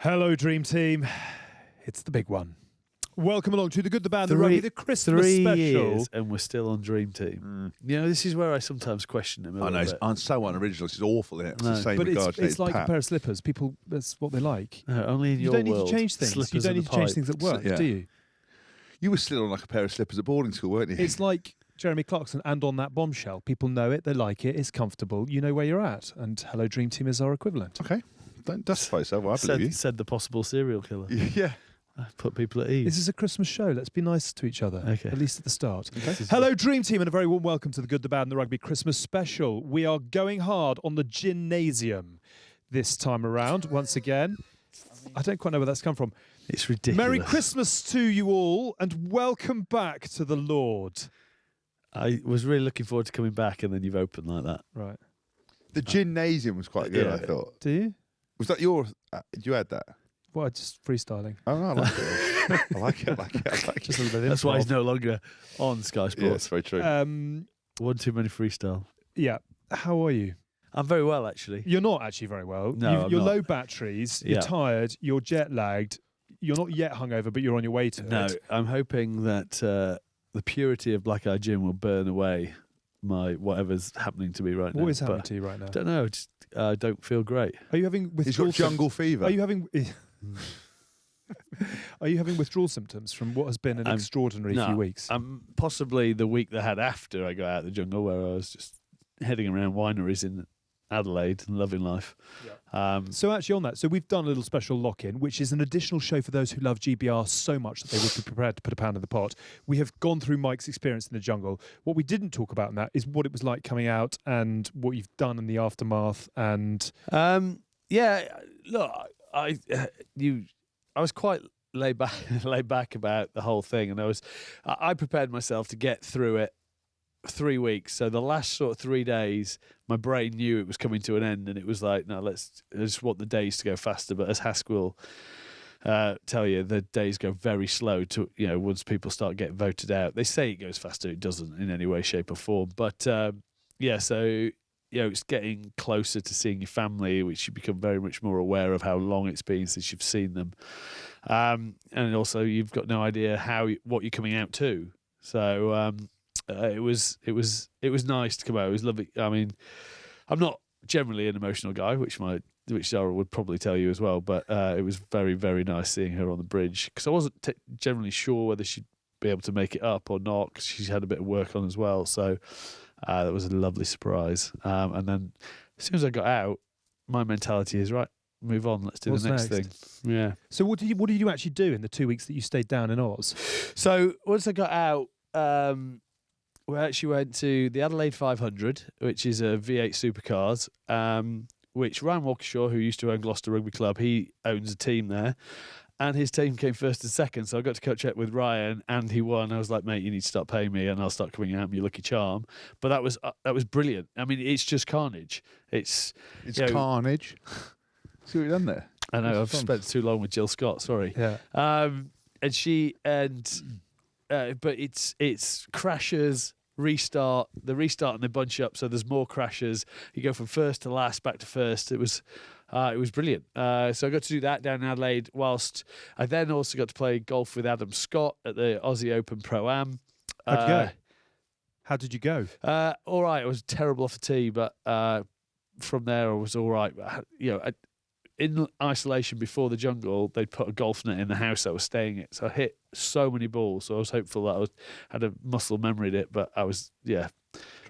Hello, Dream Team. It's the big one. Welcome along to the Good, the Bad, the Rugby, the Christmas special. Years and we're still on Dream Team. You know, this is where I sometimes question him a little bit. I'm so unoriginal. It's awful, isn't it? It's the same But regard. it's like a pair of slippers. People, that's what they like. No, only in you your world. You don't need to change things. You don't need to change things at work, do you? You were still on like a pair of slippers at boarding school, weren't you? It's like Jeremy Clarkson and On That Bombshell. People know it, they like it, it's comfortable, you know where you're at. And Hello Dream Team is our equivalent. Okay. Don't justify yourself. I believe you. Said the possible serial killer. Yeah. Put people at ease. This is a Christmas show. Let's be nice to each other, at least at the start. Okay. Hello, Dream Team, and a very warm welcome to the Good, the Bad, and the Rugby Christmas special. We are going hard on the gymnasium this time around, once again. I don't quite know where that's come from. It's ridiculous. Merry Christmas to you all, and welcome back to the Lord. I was really looking forward to coming back, and then you've opened like that. Right. The gymnasium was quite good, Yeah. I thought. Do you? Was that your... did you add that? Well, just freestyling. Oh, no, I like it. I like it. Just a little bit of That's why he's improv. no longer on Sky Yeah, Sports. it's very true. One too many freestyle. Yeah. How are you? I'm very well, actually. You're not actually very well. No, I'm you're not. low batteries. You're Yeah. tired. You're jet lagged. You're not yet hungover, but you're on your way to No, it. I'm hoping that the purity of Blackeye Gym will burn away my whatever's happening to me right now. What is happening But to you right now? I don't know. Just don't feel great. Are you having He's withdrawal got jungle fever. Are you having... Are you having withdrawal symptoms from what has been an extraordinary few weeks? Possibly the week that had after I got out of the jungle, where I was just heading around wineries in Adelaide and loving life. Yeah. So actually on that, so we've done a little special lock-in, which is an additional show for those who love GBR so much that they would be prepared to put a pound in the pot. We have gone through Mike's experience in the jungle. What we didn't talk about in that is what it was like coming out and what you've done in the aftermath. And yeah, look, I was quite laid back about the whole thing, and I prepared myself to get through it 3 weeks. So the last sort of 3 days, my brain knew it was coming to an end, and it was like, no, I just want the days to go faster. But as Hask will tell you, the days go very slow to, once people start getting voted out. They say it goes faster, it doesn't in any way, shape or form. But so it's getting closer to seeing your family, which you become very much more aware of how long it's been since you've seen them. And also you've got no idea what you're coming out to. So it was nice to come out. It was lovely. I mean, I'm not generally an emotional guy, which Zara would probably tell you as well, but it was very, very nice seeing her on the bridge, because I wasn't generally sure whether she'd be able to make it up or not, because she's had a bit of work on as well. So that was a lovely surprise. And then as soon as I got out, my mentality is, right, move on, let's do the next thing. Yeah. so what did you actually do in the 2 weeks that you stayed down in Oz? So once I got out, we actually went to the Adelaide 500, which is a V8 supercars, which Ryan Walkershaw, who used to own Gloucester Rugby Club, he owns a team there. And his team came first and second, so I got to catch up with Ryan, and he won. I was like, mate, you need to start paying me, and I'll start coming out. I'm your lucky charm. But that was brilliant. I mean, it's just carnage. It's carnage. See what you've done there? I know I've spent too long with Jill Scott. Sorry. Yeah. But it's crashes, restart, the restart, and they bunch up. So there's more crashes. You go from first to last, back to first. It was brilliant. So I got to do that down in Adelaide, whilst I then also got to play golf with Adam Scott at the Aussie Open Pro-Am. How did you go? All right. I was terrible off the tee, but from there I was all right. In isolation before the jungle, they'd put a golf net in the house I was staying at. So I hit so many balls. So I was hopeful that had a muscle memory it, but I was,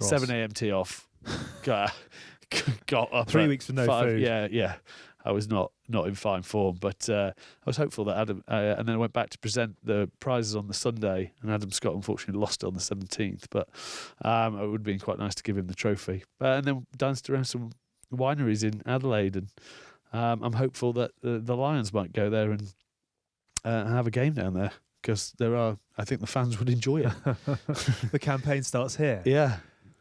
7 a.m. tee off. Got up 3 weeks with no food. Yeah. I was not in fine form, but I was hopeful that Adam, and then I went back to present the prizes on the Sunday, and Adam Scott unfortunately lost it on the 17th, but it would have been quite nice to give him the trophy. And then danced around some wineries in Adelaide, and I'm hopeful that the Lions might go there and have a game down there, because I think the fans would enjoy it. The campaign starts here. Yeah.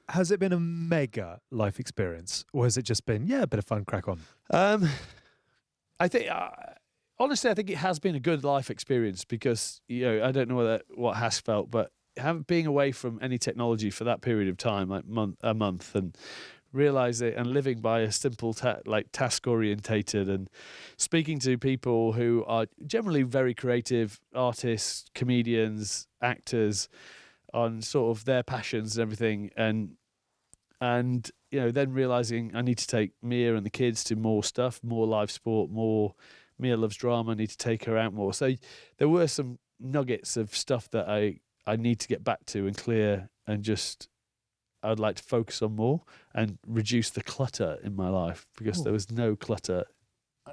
Has it been a mega life experience, or has it just been, a bit of fun, crack on? I think, honestly, I think it has been a good life experience, because, I don't know what Hask felt, but being away from any technology for that period of time, like a month, and realize it and living by a simple task orientated and speaking to people who are generally very creative artists, comedians, actors on sort of their passions and everything, and then realizing I need to take Mia and the kids to more stuff, more live sport, more. Mia loves drama. I need to take her out more. So there were some nuggets of stuff that I need to get back to and clear, and just I'd like to focus on more and reduce the clutter in my life, because there was no clutter.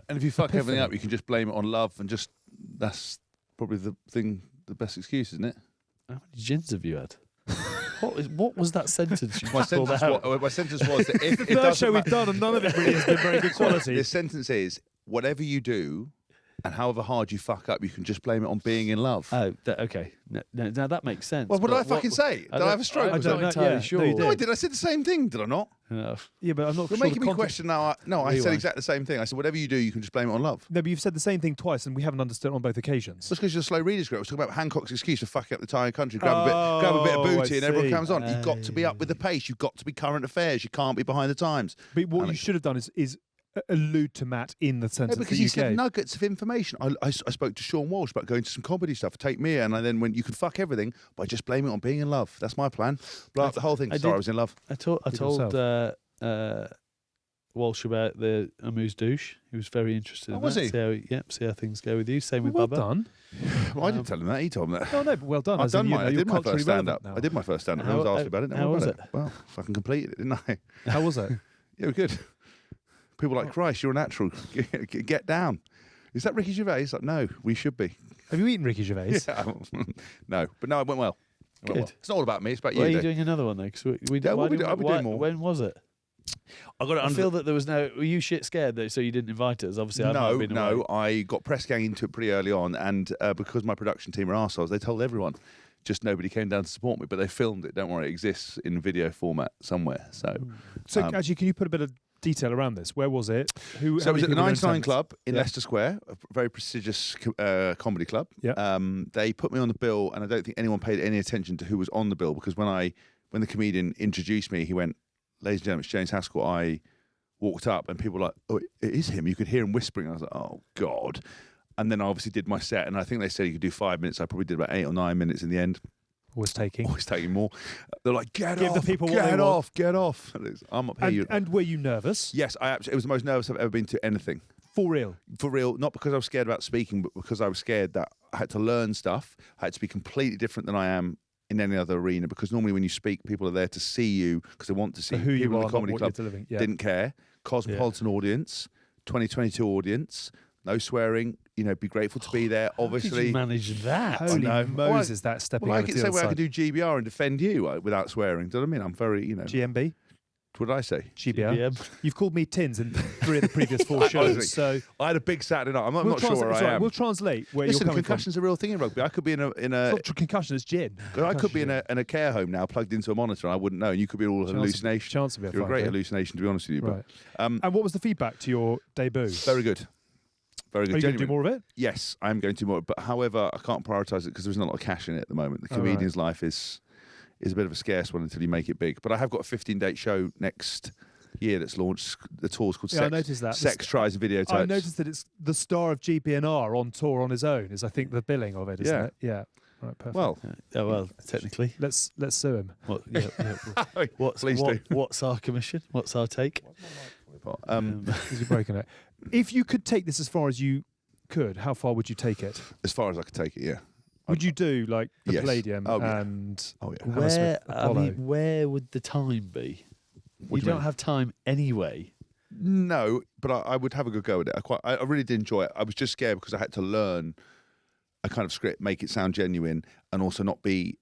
And if you fuck everything up, you can just blame it on love, and just that's probably the best excuse, isn't it? How many gins have you had? What was that sentence? My sentence was that if The third show we've done, and none of it really has been very good quality. The sentence is, whatever you do, and however hard you fuck up, you can just blame it on being in love. Oh, okay. Now that makes sense. Well, what did I fucking say? Did I have a stroke? I'm not entirely sure. No, you did. No, I did. I said the same thing, did I not? Yeah, but I'm not You're sure. making me question now. No, I said Rewind. exactly the same thing. I said, whatever you do, you can just blame it on love. No, but you've said the same thing twice, and we haven't understood it on both occasions. That's because you're a slow readers group. I was talking about Hancock's excuse for fucking up the entire country. Grab a bit of booty, and everyone comes on. You've got to be up with the pace. You've got to be current affairs. You can't be behind the times. But what And you should have done is allude to Matt in the No, sentence because that he you said gave. nuggets of information. I spoke to Sean Walsh about going to some comedy stuff. Take me, and I then went, you can fuck everything by just blaming it on being in love. That's my plan. Blow up the whole thing. Sorry, I was in love. I told Walsh about the amuse douche. He was very interested in was that. he? See how things go with you. Same with Well Bubba. done. Well, I didn't tell him that. He told me that. No, but well done. I've as in, done you mine. know, I you're did my culturally first stand up. relevant now. I did my first stand up. How- No one's asked me about it. how was it? Well, fucking completed it, didn't I? How was it? Yeah, we're good. People were like, Christ, you're a natural. Get down. Is that Ricky Gervais? Like, no, we should be. Have you eaten Ricky Gervais? Yeah. No, but no, it went well. It went well. Good. It's not all about me. It's about Why are you. you Dave. doing another one though? Because we Yeah, why we'll be didn't- I'll be why- doing more. When was it? I got it I under. feel that there was no. Were you shit scared though, so you didn't invite us? Obviously, I might have been away. No, I got press gang into it pretty early on, and because my production team are arseholes, they told everyone. Just nobody came down to support me, but they filmed it. Don't worry, it exists in video format somewhere. So, So actually, can you put a bit of detail around this? Where was it? Who? so how it was many at the people were in 99 attendance? Club in Yeah. Leicester Square, a very prestigious comedy club. Yeah. They put me on the bill, and I don't think anyone paid any attention to who was on the bill, because when the comedian introduced me, he went, "Ladies and gentlemen, it's James Haskell." I walked up, and people were like, "Oh, it is him." You could hear him whispering. I was like, "Oh God!" And then I obviously did my set, and I think they said you could do 5 minutes. I probably did about 8 or 9 minutes in the end. Was taking. Always taking more. They're like, "Get Give off, the people what get they want." off, get off." I'm up here. And were you nervous? Yes, it was the most nervous I've ever been to anything. For real. For real, not because I was scared about speaking, but because I was scared that I had to learn stuff. I had to be completely different than I am in any other arena, because normally when you speak, people are there to see you because they want to see For who you. you People are, in not the comedy what club you're delivering. Yeah. didn't care. Cosmopolitan audience, 2022 audience, no swearing. Be grateful to be there. How Obviously, did you manage that? Holy know. Moses, that stepping well, I over could to say the where I other could do GBR and defend you without swearing. Do you know what I mean? I'm very, GMB, what did I say? GBR. GBM. You've called me Tins in 3 of the previous 4 shows, Honestly, so I had a big Saturday night. I'm not sure translate- where it's I all right, am. We'll translate where Listen, you're coming concussion's a real thing in rugby. I could be in from. a It's not concussion, it's gin. I could be in a care home now, plugged into a monitor, and I wouldn't know. And you could be all hallucination. Chance of it. You're a great hallucination, to be honest with you. Right. But And what was the feedback to your debut? very good. Very good. Are you going to do Genuine. more of it? Yes, I am going to do more. But however, I can't prioritise it because there's not a lot of cash in it at the moment. The Oh, right. comedian's life is a bit of a scarce one until you make it big. But I have got a 15-date show next year that's launched. The tour's called Yeah, I noticed that. Sex Tries and Video I Types. noticed that it's the star of GPNR on tour on his own, is I think the billing of it, isn't Yeah. it? Yeah. Right, perfect. Well, Well, technically. let's sue him. What, what's please do. What's our commission? What's our take? Because you've broken it. If you could take this as far as you could, how far would you take it? As far as I could take it, yeah. Would you do like the Yes. Palladium Oh, yeah. and Oh, yeah. Hammersmith Apollo? Where would the time be? What You do you don't mean? have time anyway. No, but I would have a good go at it. I really did enjoy it. I was just scared because I had to learn a kind of script, make it sound genuine, and also not be,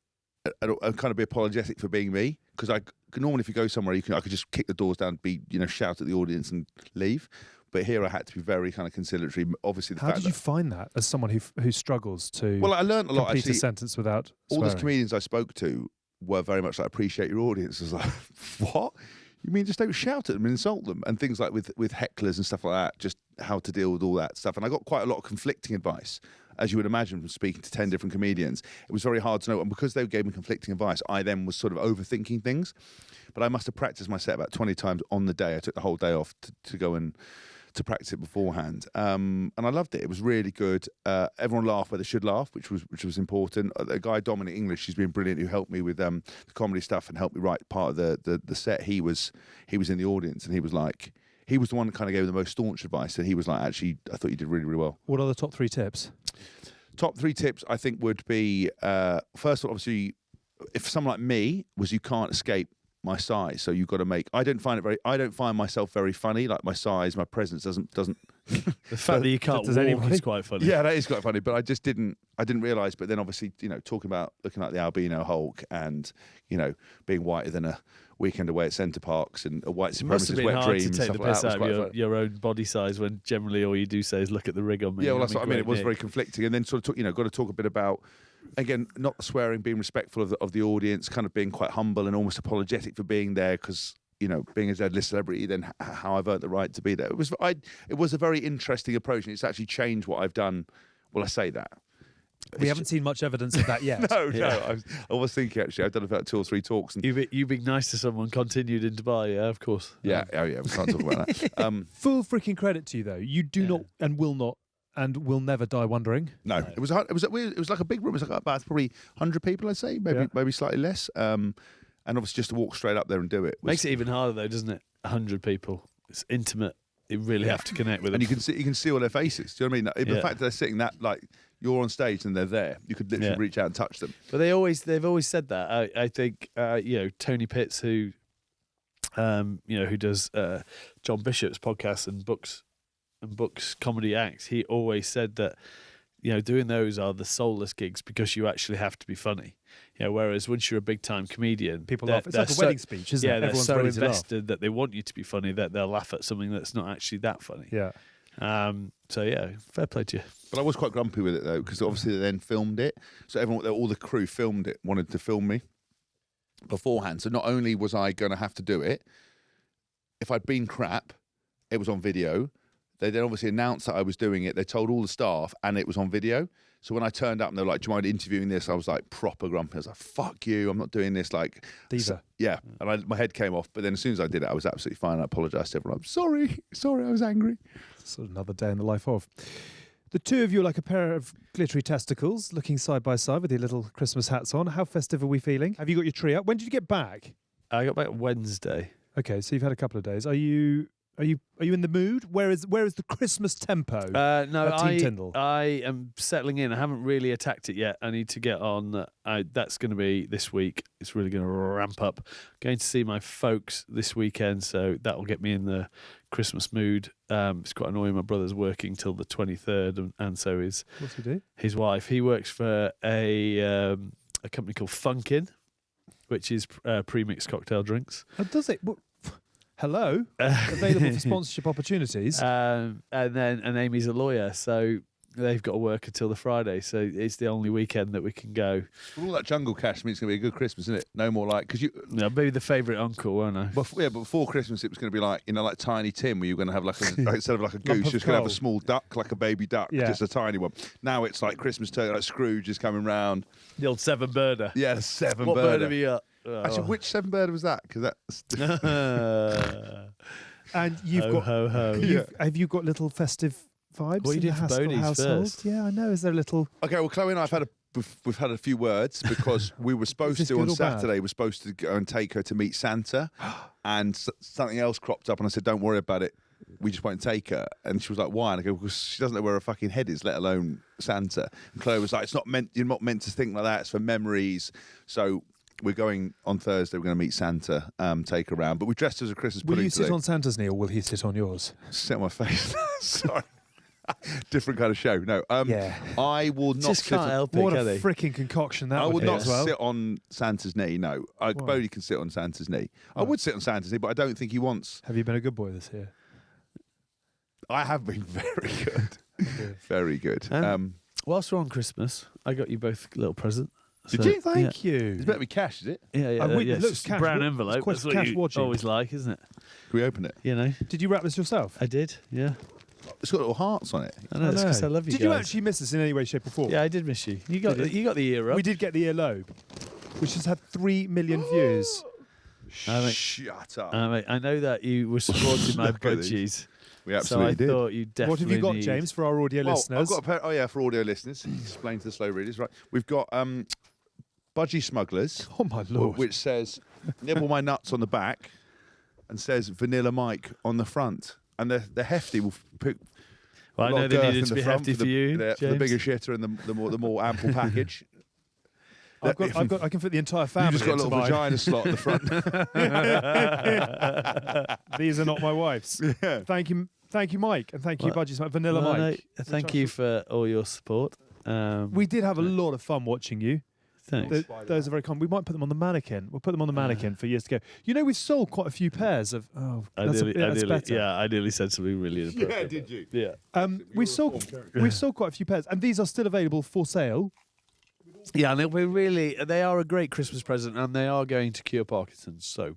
kind of be apologetic for being me. Because normally, if you go somewhere, I could just kick the doors down, shout at the audience and leave. But here, I had to be very kind of conciliatory. Obviously, the How fact did you find that as someone who struggles to well, I learned a lot. complete Actually, a sentence without all swearing? the comedians I spoke to were very much like, appreciate your audience. I was like, what? You mean just don't shout at them and insult them? And things like with hecklers and stuff like that, just how to deal with all that stuff. And I got quite a lot of conflicting advice, as you would imagine from speaking to 10 different comedians. It was very hard to know. And because they gave me conflicting advice, I then was sort of overthinking things. But I must have practiced my set about 20 times on the day. I took the whole day off to go and to practice it beforehand, and I loved it. It was really good. Everyone laughed where they should laugh, which was important. The guy Dominic English, he's been brilliant, who helped me with the comedy stuff and helped me write part of the set. He was in the audience, and he was the one that kind of gave the most staunch advice. And he was like, actually, I thought you did really, really well. What are the top 3 tips? Top 3 tips, I think, would be first of all, obviously, if someone like me you can't escape my size, so you've got to make. I don't find myself very funny. Like my size, my presence doesn't. The fact that you can't walk is quite funny. Yeah, that is quite funny. But I didn't realise. But then obviously, talking about looking like the albino Hulk and being whiter than a weekend away at Centre Parks and a white supremacist wet dream. To take the piss out of your own body size when generally all you do say is look at the rig on me. Yeah, well, that's what I mean. It was very conflicting, and then sort of got to talk a bit about. Again, not swearing, being respectful of the audience, kind of being quite humble and almost apologetic for being there because, being a Z-list celebrity, then how I've earned the right to be there. It was a very interesting approach, and it's actually changed what I've done. Well, I say that. We haven't seen much evidence of that yet. No. I was thinking, actually, I've done about 2 or 3 talks. And you being nice to someone continued in Dubai, yeah, of course. Yeah, we can't talk about that. Full freaking credit to you, though. You do not and will not and will never die wondering. No. It was like a big room. It was like about probably 100 people, I'd say, maybe slightly less. And obviously just to walk straight up there and do it makes it even harder, though, doesn't it? 100 people. It's intimate. You really have to connect with them. And you can see all their faces. Do you know what I mean? The fact that they're sitting that, like, you're on stage and they're there, you could literally reach out and touch them. But they've always said that. I think Tony Pitts, who does John Bishop's podcast and books comedy acts, he always said that doing those are the soulless gigs because you actually have to be funny. Whereas once you're a big time comedian, people laugh. It's like a wedding speech, isn't it? Yeah, they're Everyone's so ready invested that they want you to be funny that they'll laugh at something that's not actually that funny. Yeah. So yeah, fair play to you. But I was quite grumpy with it though, because obviously they then filmed it. So all the crew filmed it, wanted to film me beforehand. So not only was I going to have to do it, if I'd been crap, it was on video. They then obviously announced that I was doing it. They told all the staff, and it was on video. So when I turned up and they were like, "Do you mind interviewing this?" I was like proper grumpy. I was like, "Fuck you! I'm not doing this." Like, diva. Yeah, and my head came off. But then as soon as I did it, I was absolutely fine. I apologised to everyone. I'm sorry, I was angry. Sort of another day in the life of. The two of you are like a pair of glittery testicles, looking side by side with your little Christmas hats on. How festive are we feeling? Have you got your tree up? When did you get back? I got back Wednesday. Okay, so you've had a couple of days. Are you in the mood? Where is the Christmas tempo? No, Team Tyndall? I am settling in. I haven't really attacked it yet. I need to get on. That's going to be this week. It's really going to ramp up. Going to see my folks this weekend, so that will get me in the Christmas mood. It's quite annoying. My brother's working till the 23rd, and so is What's he do? His wife. He works for a company called Funkin, which is pre-mixed cocktail drinks. Oh, does it? Hello, available for sponsorship opportunities. And Amy's a lawyer, so they've got to work until the Friday. So it's the only weekend that we can go. Well, all that jungle cash means it's going to be a good Christmas, isn't it? No more like because you. I'll be the favourite uncle, won't I? But before Christmas, it was going to be like like Tiny Tim, where you're going to have like instead of like a goose, just going to have a small duck, like a baby duck, just a tiny one. Now it's like Christmas turkey, like Scrooge is coming round. The old 7-birder. Yeah, the 7-birder. What bird have you got? Actually, which 7-birder was that? Because that's. And you've got. Ho, ho. Have you got little festive vibes? What are you doing for Bodie's household? first? Yeah, I know. Is there a little? Okay, well, Chloe and I we've had a few words because we were supposed to on Saturday. We're supposed to go and take her to meet Santa, and something else cropped up, and I said, "Don't worry about it. We just won't take her." And she was like, "Why?" And I go, "Because she doesn't know where her fucking head is, let alone Santa." And Chloe was like, "It's not meant. You're not meant to think like that. It's for memories." So we're going on Thursday. We're going to meet Santa, take her around. But we dressed as a Christmas pudding. Will you sit today. on Santa's knee, or will he sit on yours? Sit on my face. Sorry. Different kind of show. No. Yeah. I will not Just sit can't help it, What a can he? freaking concoction that I would would be not as well. sit on Santa's knee. No, Bodie can sit on Santa's knee. I would sit on Santa's knee, but I don't think he wants. Have you been a good boy this year? I have been very good, very good. Whilst we're on Christmas, I got you both a little present. Did So, you? Thank you. It's better be cash, is it? Yeah, yeah. It yeah. looks It's cash brown wa- envelope. it's quite That's what cash you watching. always like, isn't it? Can we open it? You know. Did you wrap this yourself? I did. Yeah. It's got little hearts on it. I know. It's because I love you Did guys. you actually miss us in any way, shape, or form? Yeah, I did miss you. You got Did the ear up. We did get the earlobe, which has had 3 million views. Shut up. I know that you were supporting my Look at these. budgies. We So I absolutely did. thought you definitely. What have you got, need- James, for our audio listeners? I've got a pair, for audio listeners. Explain to the slow readers, right? We've got Budgie Smugglers, Oh my lord! which says "Nibble my nuts" on the back, and says "Vanilla Mike" on the front. And they're hefty. We'll put Well, I a lot know of they girth needed in to the be front hefty for for you, the James. bigger shitter and the more ample package. I can fit the entire family. You just got a into little mine. vagina slot at the front. These are not my wife's. Yeah. Thank you, Mike, and thank you, Well, Budgies, Vanilla No, Mike. no, thank you for all your support. We did have a lot of fun watching you. Thanks. Those are very common. We might put them on the mannequin. We'll put them on the mannequin for years to go. You know, we've sold quite a few pairs of. Oh, that's better. Yeah, I nearly said something really inappropriate. did you? Yeah. We've sold quite a few pairs, and these are still available for sale. Yeah, and they are a great Christmas present, and they are going to cure Parkinson's. So,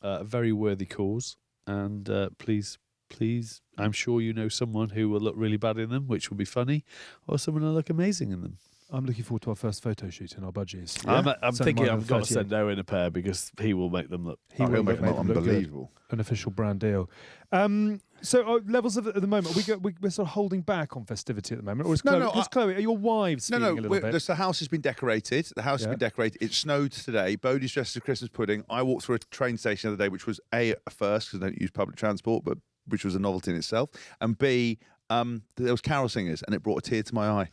a very worthy cause. And please, I'm sure you know someone who will look really bad in them, which will be funny, or someone will look amazing in them. I'm looking forward to our first photo shoot in our Budgies. I'm Send thinking mine on I've got to 38. send Owen a pair because he will make them look. He'll make them them look good. unbelievable. An official brand deal. So levels of at the moment, we're sort of holding back on festivity at the moment, or is Chloe? Chloe, are your wives feeling a little bit? The house has been decorated. The house has been decorated. It snowed today. Bodie's dressed as a Christmas pudding. I walked through a train station the other day, which was A, a first because I don't use public transport, but which was a novelty in itself, and B, there was carol singers, and it brought a tear to my eye.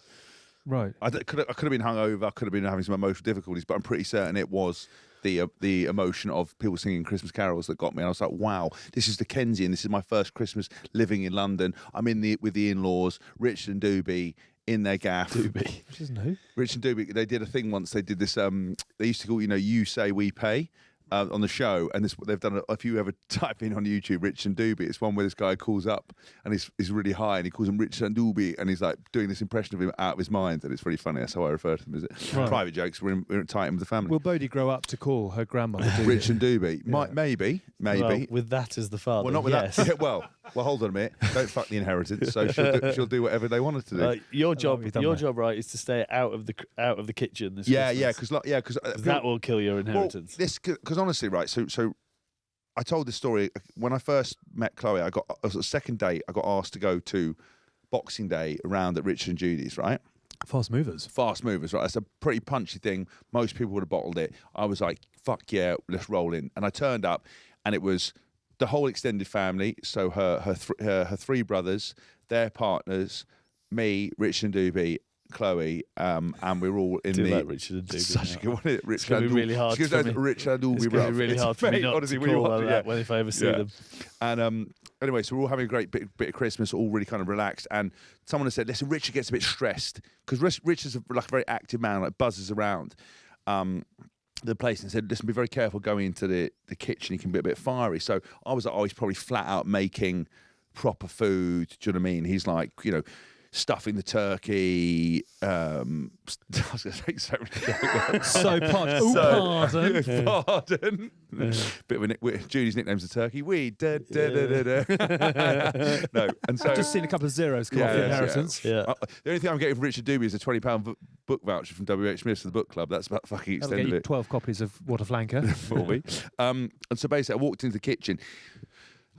Right. I could have been hungover. I could have been having some emotional difficulties, but I'm pretty certain it was the emotion of people singing Christmas carols that got me. And I was like, wow, this is the Kensian. This is my first Christmas living in London. I'm with the in-laws, Richard and Doobie in their gaff. Doobie. Which isn't who? Richard and Doobie, they did a thing once. They did this. They used to call, You Say We Pay. On the show, and this they've done. If you ever type in on YouTube, Rich and Doobie, it's one where this guy calls up and he's really high, and he calls him Rich and Doobie, and he's like doing this impression of him out of his mind, and it's really funny. That's how I refer to him. Is it Right. private jokes? We're tight in with the family. Will Bodie grow up to call her grandmother Doobie? Rich and Doobie, maybe. Well, with that as the father. Well, not with yes. that. Yeah, well, hold on a minute. Don't fuck the inheritance. So she'll do whatever they want her to do. Your job, you've done that. right, is to stay out of the kitchen. This Yeah, Christmas. because that will kill your inheritance. Because honestly, right. So I told this story when I first met Chloe. I was a second date. I got asked to go to Boxing Day around at Richard and Judy's. Right, Fast movers. fast movers. Right, that's a pretty punchy thing. Most people would have bottled it. I was like, fuck yeah, let's roll in. And I turned up, and it was the whole extended family. So her three brothers, their partners, me, Richard and Doobie, Chloe, and we were all in Do the. like Richard and Doobie Such a now. good one. Isn't it? It's gonna be really hard It's for me. Rich and Doobie. It's going to be really hard for me not honestly, to when you call watch her it, that when if I ever see them. And anyway, so we're all having a great bit of Christmas, all really kind of relaxed. And someone has said, listen, Richard gets a bit stressed because Richard's like a very active man, like buzzes around the place, and said, listen, be very careful going into the kitchen. He can be a bit fiery. So I was like, oh, he's probably flat out making proper food. Do you know what I mean? He's like, stuffing the turkey. I was going to say so many So parched. Oh, pardon. Pardon. Bit of Judy's nickname's the turkey. No, and so I've just seen a couple of zeros come off the inheritance. Yeah. the only thing I'm getting from Richard Doobie is a £20 book voucher from WH Smith's for the book club. That's about fucking That'll get extended you it. 12 copies of What a Flanker. Will be. And so basically, I walked into the kitchen.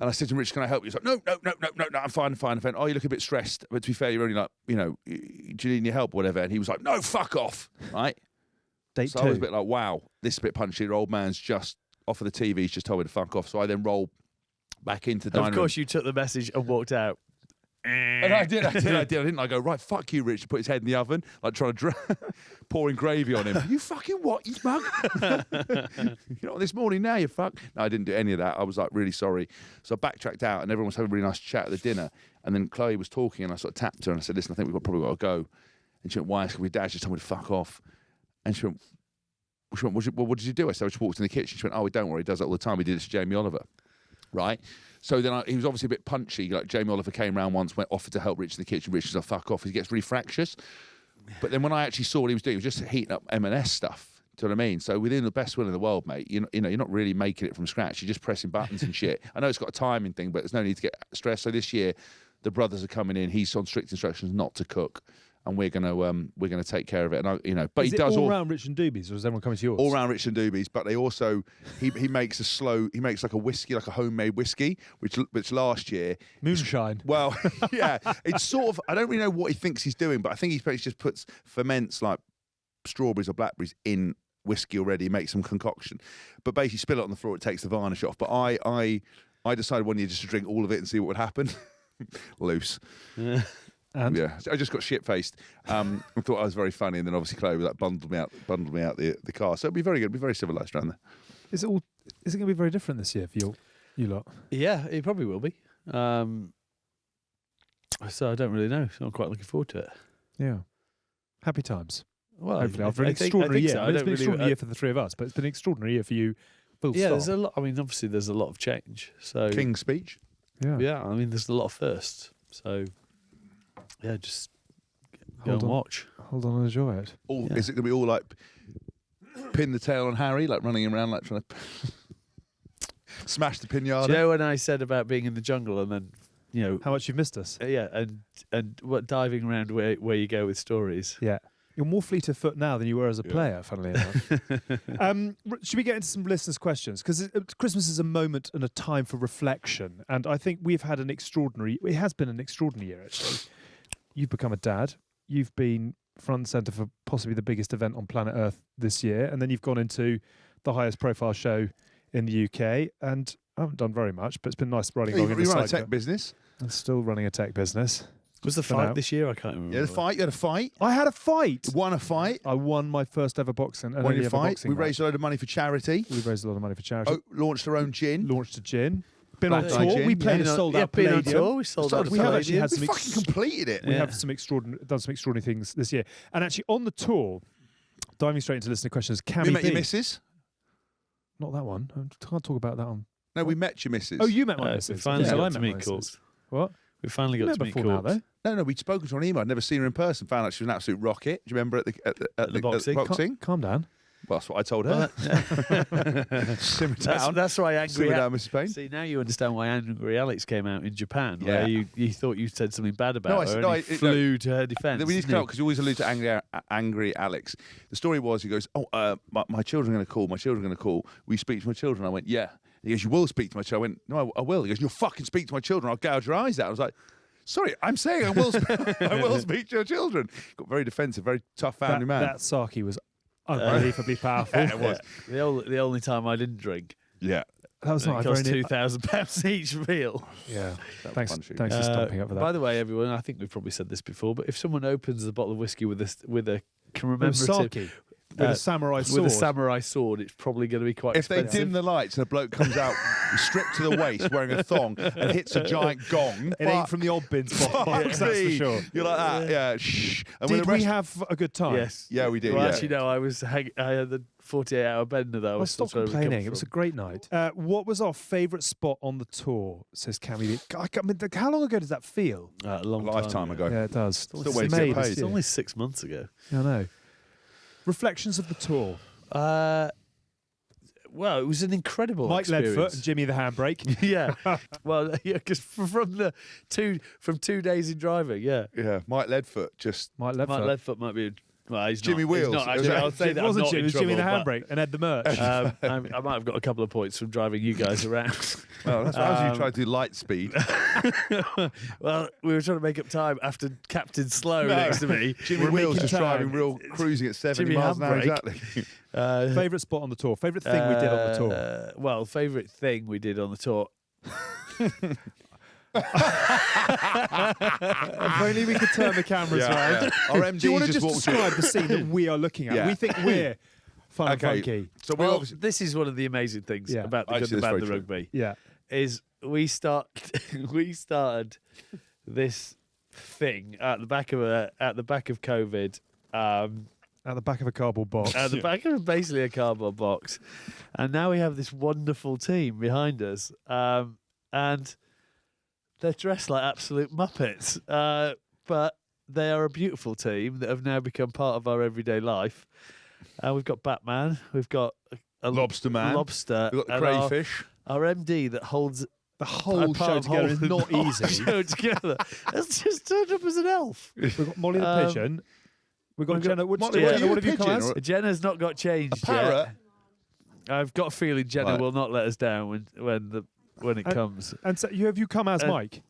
And I said to him, Rich, can I help you? He's like, no, I'm fine. Oh, you look a bit stressed. But to be fair, you're only like, do you need any help or whatever? And he was like, no, fuck off, right? Date So 2. I was a bit like, wow, this is a bit punchy. The old man's just off of the TV. He's just told me to fuck off. So I then roll back into the dining Of course, you took the message and walked out. And I did. I didn't. I go, right, fuck you, Rich. Put his head in the oven, like trying to pouring gravy on him. You fucking what, you mug? This morning now, you fuck. No, I didn't do any of that. I was like really sorry. So I backtracked out, and everyone was having a really nice chat at the dinner. And then Chloe was talking, and I sort of tapped her, and I said, listen, I think we've probably got to go. And she went, why? Because my dad just told me to fuck off. And she went, what did you do? I said, I just walked in the kitchen. She went, oh, don't worry, he does that all the time. He did it to Jamie Oliver. Right? So then he was obviously a bit punchy. Like Jamie Oliver came round once, offered to help Rich in the kitchen. Rich was like, fuck off. He gets really fractious. But then when I actually saw what he was doing, he was just heating up M&S stuff. Do you know what I mean? So within the best will in the world, mate, you know, you're not really making it from scratch. You're just pressing buttons and shit. I know it's got a timing thing, but there's no need to get stressed. So this year, the brothers are coming in. He's on strict instructions not to cook, and we're gonna take care of it. And but is he it does all round Rich and Doobies, or is everyone coming to yours? all round Rich and Doobies. But they also he makes like a whiskey, like a homemade whiskey, which last year Moonshine. well, yeah, it's sort of. I don't really know what he thinks he's doing, but I think he just ferments like strawberries or blackberries in whiskey already, makes some concoction, but basically spill it on the floor. It takes the varnish off. But I decided one year just to drink all of it and see what would happen. Loose. And Yeah, I just got shit faced. I thought I was very funny, and then obviously Chloe like bundled me out the car. So it'll be very good. It'll be very civilised around there. is it going to be very different this year for you lot? Yeah, it probably will be. So I don't really know. So I'm quite looking forward to it. Yeah. Happy times. Well, Hopefully, after an I think extraordinary year. so. I mean, it's been an extraordinary year for the three of us, but it's been an extraordinary year for you. Full Yeah, stop. there's a lot. I mean, obviously, there's a lot of change. So King's speech. yeah, I mean, there's a lot of firsts. So yeah, just go Hold and on. watch. Hold on and enjoy it. Yeah. Is it going to be all like pin the tail on Harry, like running around, like trying to smash the pinata? Do you know when I said about being in the jungle and then, How much you've missed us. yeah, and what diving around where you go with stories. Yeah. You're more fleet of foot now than you were as a player, funnily enough. Should we get into some listeners' questions? Because Christmas is a moment and a time for reflection. And I think it has been an extraordinary year, actually. You've become a dad. You've been front and centre for possibly the biggest event on planet Earth this year. And then you've gone into the highest profile show in the UK. And I haven't done very much, but it's been nice riding along in the You run a cycle. tech business. I'm still running a tech business. Was the For fight now. this year? I can't remember. Yeah, the fight. You had a fight. I had a fight. Won a fight. I won my first ever boxing. and Won only your ever fight. boxing We match. raised a load of money for charity. We raised a lot of money for charity. Launched our own gin. Launched a gin. Been on Blackeye tour. gin. We played a sold out been on Palladium. tour. We sold out. We have actually had We some fucking completed it. we Yeah. have done some extraordinary things this year. And actually on the tour, diving straight into listener questions, We Cammy met B. your missus. Not that one. I can't talk about that one. No, we met your missus. Oh, you met my We missus. finally Yeah, I got to met meet my Court. missus. What? We finally got Met to meet before now, Court. though. No, we'd spoken to her on email. I'd never seen her in person. Found out she was an absolute rocket. Do you remember at the boxing? boxing? Calm down. Well, that's what I told her. Simmer down. That's why Angry Simmer down, Mrs. Payne. See, now you understand why Angry Alex came out in Japan, Yeah. where you thought you said something bad about No, I her, said- and no, he I- flew to her defence. We need to didn't cut he? because you always allude to angry Alex. The story was, he goes, my children are going to call. My children are going to call. Will you speak to my children? I went, yeah. He goes, you will speak to my children. I went, no, I will. He goes, you'll fucking speak to my children. I'll gouge your eyes out. I was like, sorry, I'm saying I will. I will speak to your children. Got very defensive, very tough family man. That Saki was unbelievably powerful. Yeah, it was. The only time I didn't drink. Yeah. That was It not a cost very £2,000 each meal. Yeah. That Thanks was fun, for stomping up for that. By the way, everyone, I think we've probably said this before, but if someone opens the bottle of whiskey with a commemorative Saki with a samurai sword. with a samurai sword, it's probably going to be quite If they expensive. dim the lights and a bloke comes out stripped to the waist wearing a thong and hits a giant gong, It ain't from the old bins box, that's for me. sure. You're like that, yeah. Shh. And when Did the we rest- have a good time? Yes. Yeah, we did. Well, yeah. actually, no. I had the 48-hour bender though. Well, stop complaining. It was a great night. What was our favourite spot on the tour? Says Cammy. I mean, how long ago does that feel? a long lifetime ago. Yeah, it does. Still waiting to get May paid. this It's year. only 6 months ago. I know. Reflections of the tour. Well, it was an incredible Mike experience. Ledfoot and Jimmy the handbrake. Yeah. Well, yeah, because from 2 days in driving, yeah. Yeah, Mike Ledfoot just. Mike Mike Ledfoot. Ledfoot might be. Well, he's Jimmy not, Wheels. He's not actually, I'll say It that I'm wasn't not Jimmy, it in was Jimmy the trouble, handbrake and Ed the merch. but, I might have got a couple of points from driving you guys around. Oh, that's why you tried to do light speed. Well, we were trying to make up time after Captain Slow next to me. Jimmy We're Wheels making just time. driving cruising at 70 Jimmy miles an hour handbrake. exactly. Favourite spot on the tour? Favourite thing we did on the tour? Well, favourite thing we did on the tour. If only we could turn the cameras around. Our MD Do you want to just walked describe the scene that we are looking at? Yeah. We think we're fun and Okay. funky. So we Well, obviously. this is one of the amazing things Yeah. about the Actually, good, the that's bad, very the true. rugby. Yeah. Is we started this thing at the back of COVID, At the back of a cardboard box. at the back of basically a cardboard box, and now we have this wonderful team behind us, and they're dressed like absolute muppets, but they are a beautiful team that have now become part of our everyday life. We've got Batman, we've got a Lobster Man. lobster, We've got the and crayfish. Our MD that holds The whole show together is not easy. Show together. That's just turned up as an elf. We've got Molly the pigeon. We've got Jenna. What Molly, Jenna, you what a have you pigeon come as? or- Jenna's not got changed A parrot? yet. I've got a feeling Jenna Right. will not let us down when it comes. And so have you come as Mike?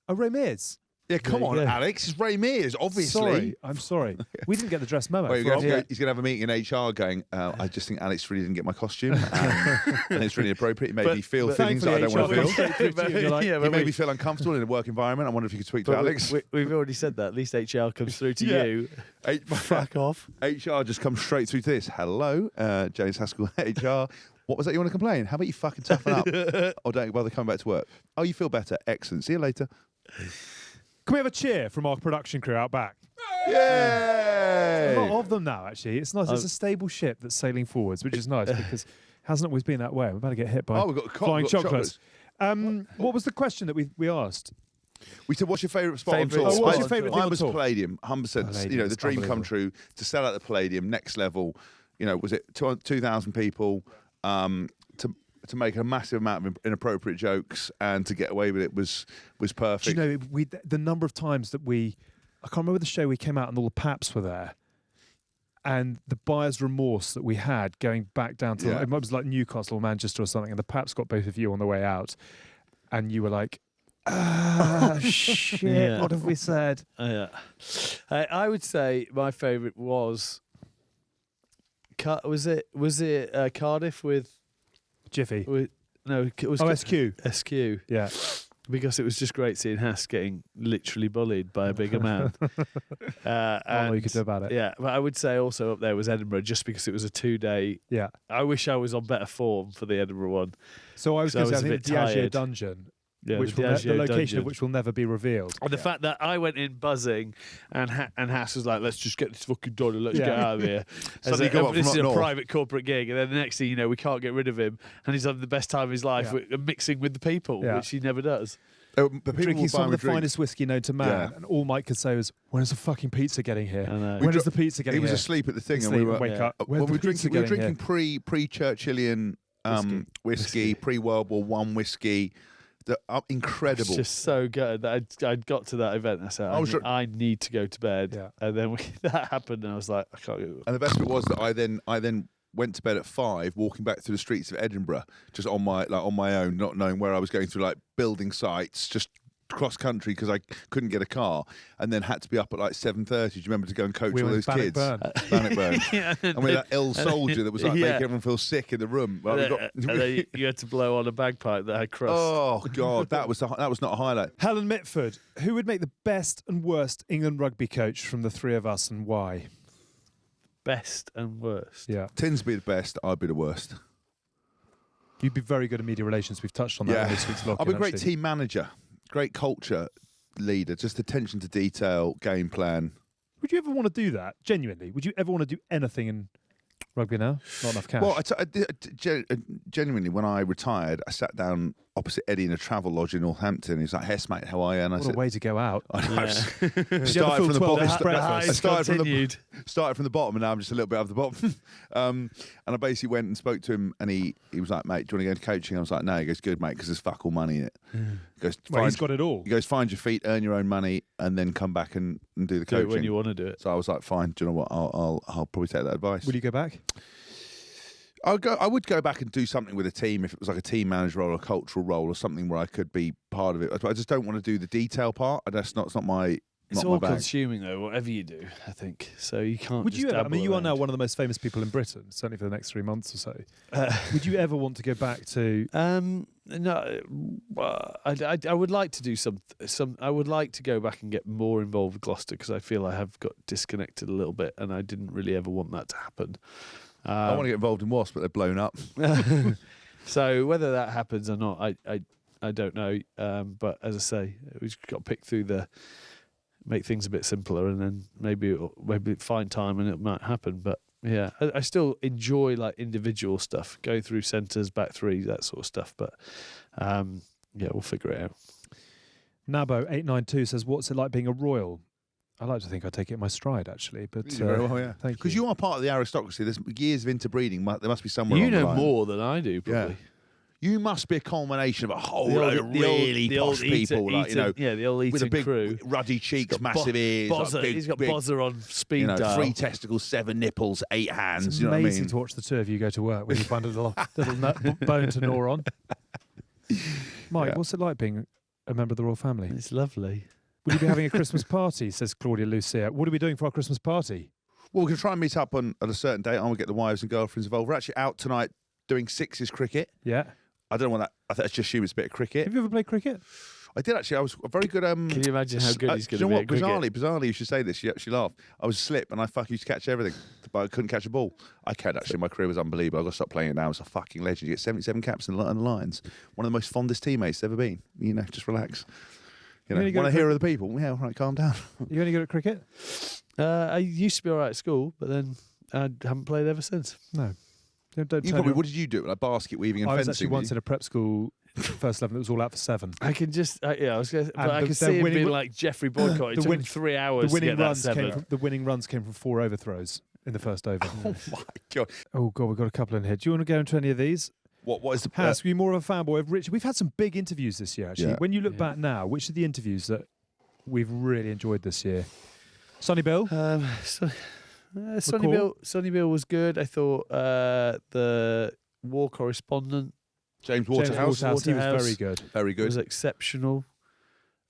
Oh, Ray Mears. Yeah, come There on, you go. Alex. It's Ray Mears, obviously. Sorry, I'm sorry. We didn't get the dress memo. Wait, from- he's going to have a meeting in HR going, I just think Alex really didn't get my costume. And it's really inappropriate. It made me feel feelings that I don't want to Thankfully, feel. HR comes straight through to you and you're like, Yeah, You but made me feel uncomfortable in a work environment. I wonder if you could speak to Alex. We've already said that. At least HR comes through to Yeah. you. H- Fuck off. HR just comes straight through to this. Hello, James Haskell, HR. What was that you want to complain? How about you fucking toughen up? Or don't bother coming back to work? Oh, you feel better? Excellent. See you later. Can we have a cheer from our production crew out back? Yay! A lot of them now, actually. It's nice. It's a stable ship that's sailing forwards, which is nice because it hasn't always been that way. We're about to get hit by We've got flying we've got chocolates. What was the question that we asked? We said, what's your favourite spot on Favourite tour? spot what's your favourite thing Mine on was tour? Palladium, 100%. Palladium You know, is the dream come unbelievable. true to sell out the Palladium, next level. You know, was it 2,000 people to make a massive amount of inappropriate jokes and to get away with it was perfect. Do you know the number of times that I can't remember the show we came out and all the paps were there, and the buyer's remorse that we had going back down to Yeah. it was like Newcastle or Manchester or something, and the paps got both of you on the way out, and you were like, shit, Yeah. what have we said? Yeah. I would say my favourite was. Was it Cardiff with Jiffy. no? It was SQ. SQ. Yeah. Because it was just great seeing Hask getting literally bullied by a bigger man. All you could do about it. Yeah, but I would say also up there was Edinburgh, just because it was a 2-day. Yeah. I wish I was on better form for the Edinburgh one. So I was So going to I say, I was a think the bit Diageo tired. dungeon, Yeah, which the the Diageo location dungeon. of which will never be revealed. And the fact that I went in buzzing, and Hass was like, "Let's just get this fucking done and let's Yeah. get out of here." Suddenly go up This from is up a north. private corporate gig, and then the next thing you know, we can't get rid of him, and he's having the best time of his life Yeah. mixing with the people, Yeah. which he never does. The people Drinking were some buying of me the drinks. finest whiskey known to man, Yeah. and all Mike could say was, "When is the fucking pizza getting here? I know. When is the pizza getting He was here?" asleep at the thing, and Sleep we were and wake yeah. up. when Where's we the pizza were getting drinking pre-Churchillian whiskey, pre-World War One whiskey. Incredible. It's just so good that I'd got to that event and I said, I need to go to bed. Yeah. And then that happened, and I was like, I can't go. And the best bit was that I then went to bed at 5, walking back through the streets of Edinburgh, just on my own, not knowing where I was going through, like building sites, just cross country because I couldn't get a car, and then had to be up at like 7:30. Do you remember to go and coach We all were in those kids? Bannockburn. Bannockburn. Yeah, And we had that ill soldier that was like Yeah. making everyone feel sick in the room. Well, we got- and then you had to blow on a bagpipe that had crust. oh god, that was not a highlight. Helen Mitford, who would make the best and worst England rugby coach from the three of us, and why? Best and worst. Yeah, Tins be the best, I'd be the worst. you'd be very good at media relations. We've touched on that Yeah. in this week's lock. I'm a great team manager, great culture leader, just attention to detail, game plan. Would you ever want to do that? Genuinely, would you ever want to do anything in rugby now? Not enough cash. Well, genuinely, when I retired, I sat down opposite Eddie in a travel lodge in Northampton. He's like, "Hess, mate, how are you?" And I what said, a way to go out. I know. Yeah. Did you ever Started feel from the 12 bottom. hours breakfast? I started from the continued. started from the bottom, and now I'm just a little bit off the bottom. And I basically went and spoke to him, and he was like, "Mate, do you want to go into coaching?" I was like, "No." He goes, "Good, mate, because there's fuck all money in it." He goes, Well, he's "Find- got it all. He goes, "Find your feet, earn your own money, and then come back and do the Do coaching." it when you want to do it. So I was like, "Fine, do you know what? I'll probably take that advice." Will you go back? I would go back and do something with a team if it was like a team manager role, or a cultural role, or something where I could be part of it. I just don't want to do the detail part. It's not my. It's not all my bag. consuming though, whatever you do, I think. So you can't. Would just you ever? I mean, dabble you are now around. one of the most famous people in Britain, certainly for the next 3 months or so. Would you ever want to go back to? No, I would like to do some. I would like to go back and get more involved with Gloucester, because I feel I have got disconnected a little bit, and I didn't really ever want that to happen. I want to get involved in Wasp, but they're blown up. So whether that happens or not, I don't know. But as I say, we've got to pick through make things a bit simpler, and then maybe find time and it might happen. But yeah, I still enjoy like individual stuff, go through centres, back three, that sort of stuff. But yeah, we'll figure it out. Nabo892 says, "What's it like being a royal?" I like to think I take it in my stride, actually. But You do very well, yeah. thank you. Because you are part of the aristocracy. There's years of interbreeding. There must be somewhere. You along the know line. more than I do, probably. You must be a culmination of a whole The load old- of the old- really the old posh people, Eton- like you know, yeah, the old with a Eton big crew. ruddy cheeks, He's got massive ears, like Bozzer, big, he's got big, Bozzer on speed you know, dial. 3 testicles, 7 nipples, 8 hands. It's you know what I amazing mean? to watch the two of you go to work when you find a little bone to gnaw on. Mike, Yeah. what's it like being a member of the royal family? It's lovely. Will you be having a Christmas party? Says Claudia Lucia. What are we doing for our Christmas party? Well, we're going to try and meet up on at a certain date. I want to get the wives and girlfriends involved. We're actually out tonight doing sixes cricket. Yeah. I don't know what that. I think it's just assume it's a bit of cricket. Have you ever played cricket? I did actually. I was a very good. Can you imagine how good he's do going you to know be what? at cricket? Bizarrely, you should say this. You actually laugh. I was slip and I used to catch everything, but I couldn't catch a ball. I can actually. My career was unbelievable. I got to stop playing it now. It's a fucking legend. You get 77 caps in the Lions. One of the most fondest teammates ever been. You know, just relax. You know, really good want at to hear other people? Yeah, all right, calm down. You only good at cricket? I used to be all right at school, but then I haven't played ever since. No. Don't You turn probably. your- What did you do? Like basket weaving and I was fencing? actually once in a prep school first 11 that was all out for 7. I can just, yeah, I was going to, but And I the- can the see him winning being ru- like Jeffrey Boycott. It the took win- him 3 hours The to get that 7. the winning runs came from 4 overthrows in the first over. Oh my god! Oh god, we've got a couple in here. Do you want to go into any of these? What is the? Hask, are you more of a fanboy of Richard? We've had some big interviews this year, actually. Yeah. When you look Yeah. back now, which are the interviews that we've really enjoyed this year? Sonny Bill? Sonny Bill was good. I thought the war correspondent James James Waterhouse. Waterhouse, he was Waterhouse. very good. Very good. was exceptional.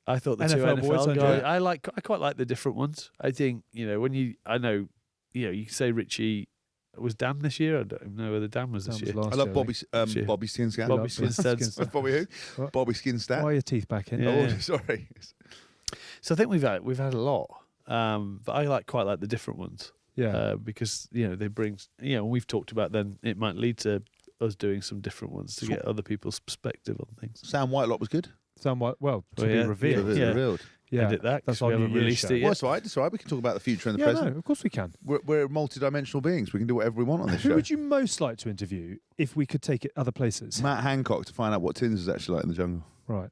I thought the two NFL boys, NFL I guys. enjoyed. I quite like the different ones. I think I know, you can say Richie was Dan this year. I don't know whether Dan was this Dan was year. last I love year, Bobby. Shit. Bobby Skinstad. Bobby Love Skinstad. Skinstad. Bobby who? What? Bobby Skinstad. Why are your teeth back in? Yeah. Oh, sorry. So I think we've had a lot, but I quite like the different ones. Yeah. Because they bring we've talked about then it might lead to us doing some different ones to get other people's perspective on things. Sam Whitelock was good. Somewhat, well, to Well, be yeah, revealed. Yeah. Revealed. Yeah. Edit that. 'cause That's we our haven't New Year's released show. it yet. Well, it's all right. It's all right. We can talk about the future and the Yeah, present. no, of course we can. We're multi-dimensional beings. We can do whatever we want on this Who show. would you most like to interview if we could take it other places? Matt Hancock to find out what Tins is actually like in the jungle. Right.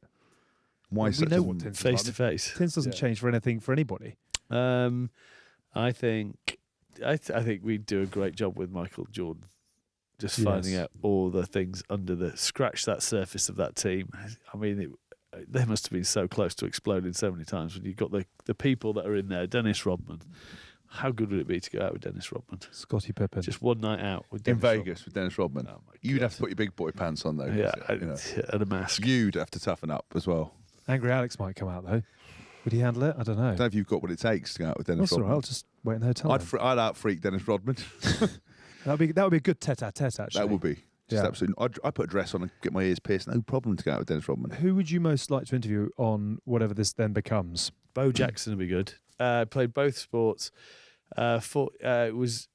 Why We such know a- what Tins is Face like. to face. Tins doesn't change for anything for anybody. I think we do a great job with Michael Jordan, just Yes. finding out all the things under scratch that surface of that team. I mean, they must have been so close to exploding so many times when you've got the people that are in there. Dennis Rodman. How good would it be to go out with Dennis Rodman? Scottie Pippen. Just one night out with in Dennis Rodman. Vegas with Dennis Rodman. Oh my You'd God. have to put your big boy pants on though. Yeah, you know. and a mask. You'd have to toughen up as well. Angry Alex might come out though. Would he handle it? I don't know. I don't know if you've got what it takes to go out with Dennis That's all right. Rodman. I'll just wait in the hotel. I'd out freak Dennis Rodman. That would be a good tete-a-tete actually. That would be just Yeah. absolutely. I'd put a dress on and get my ears pierced. No problem to go out with Dennis Rodman. Who would you most like to interview on whatever this then becomes? Bo Jackson would be good. Played both sports. Was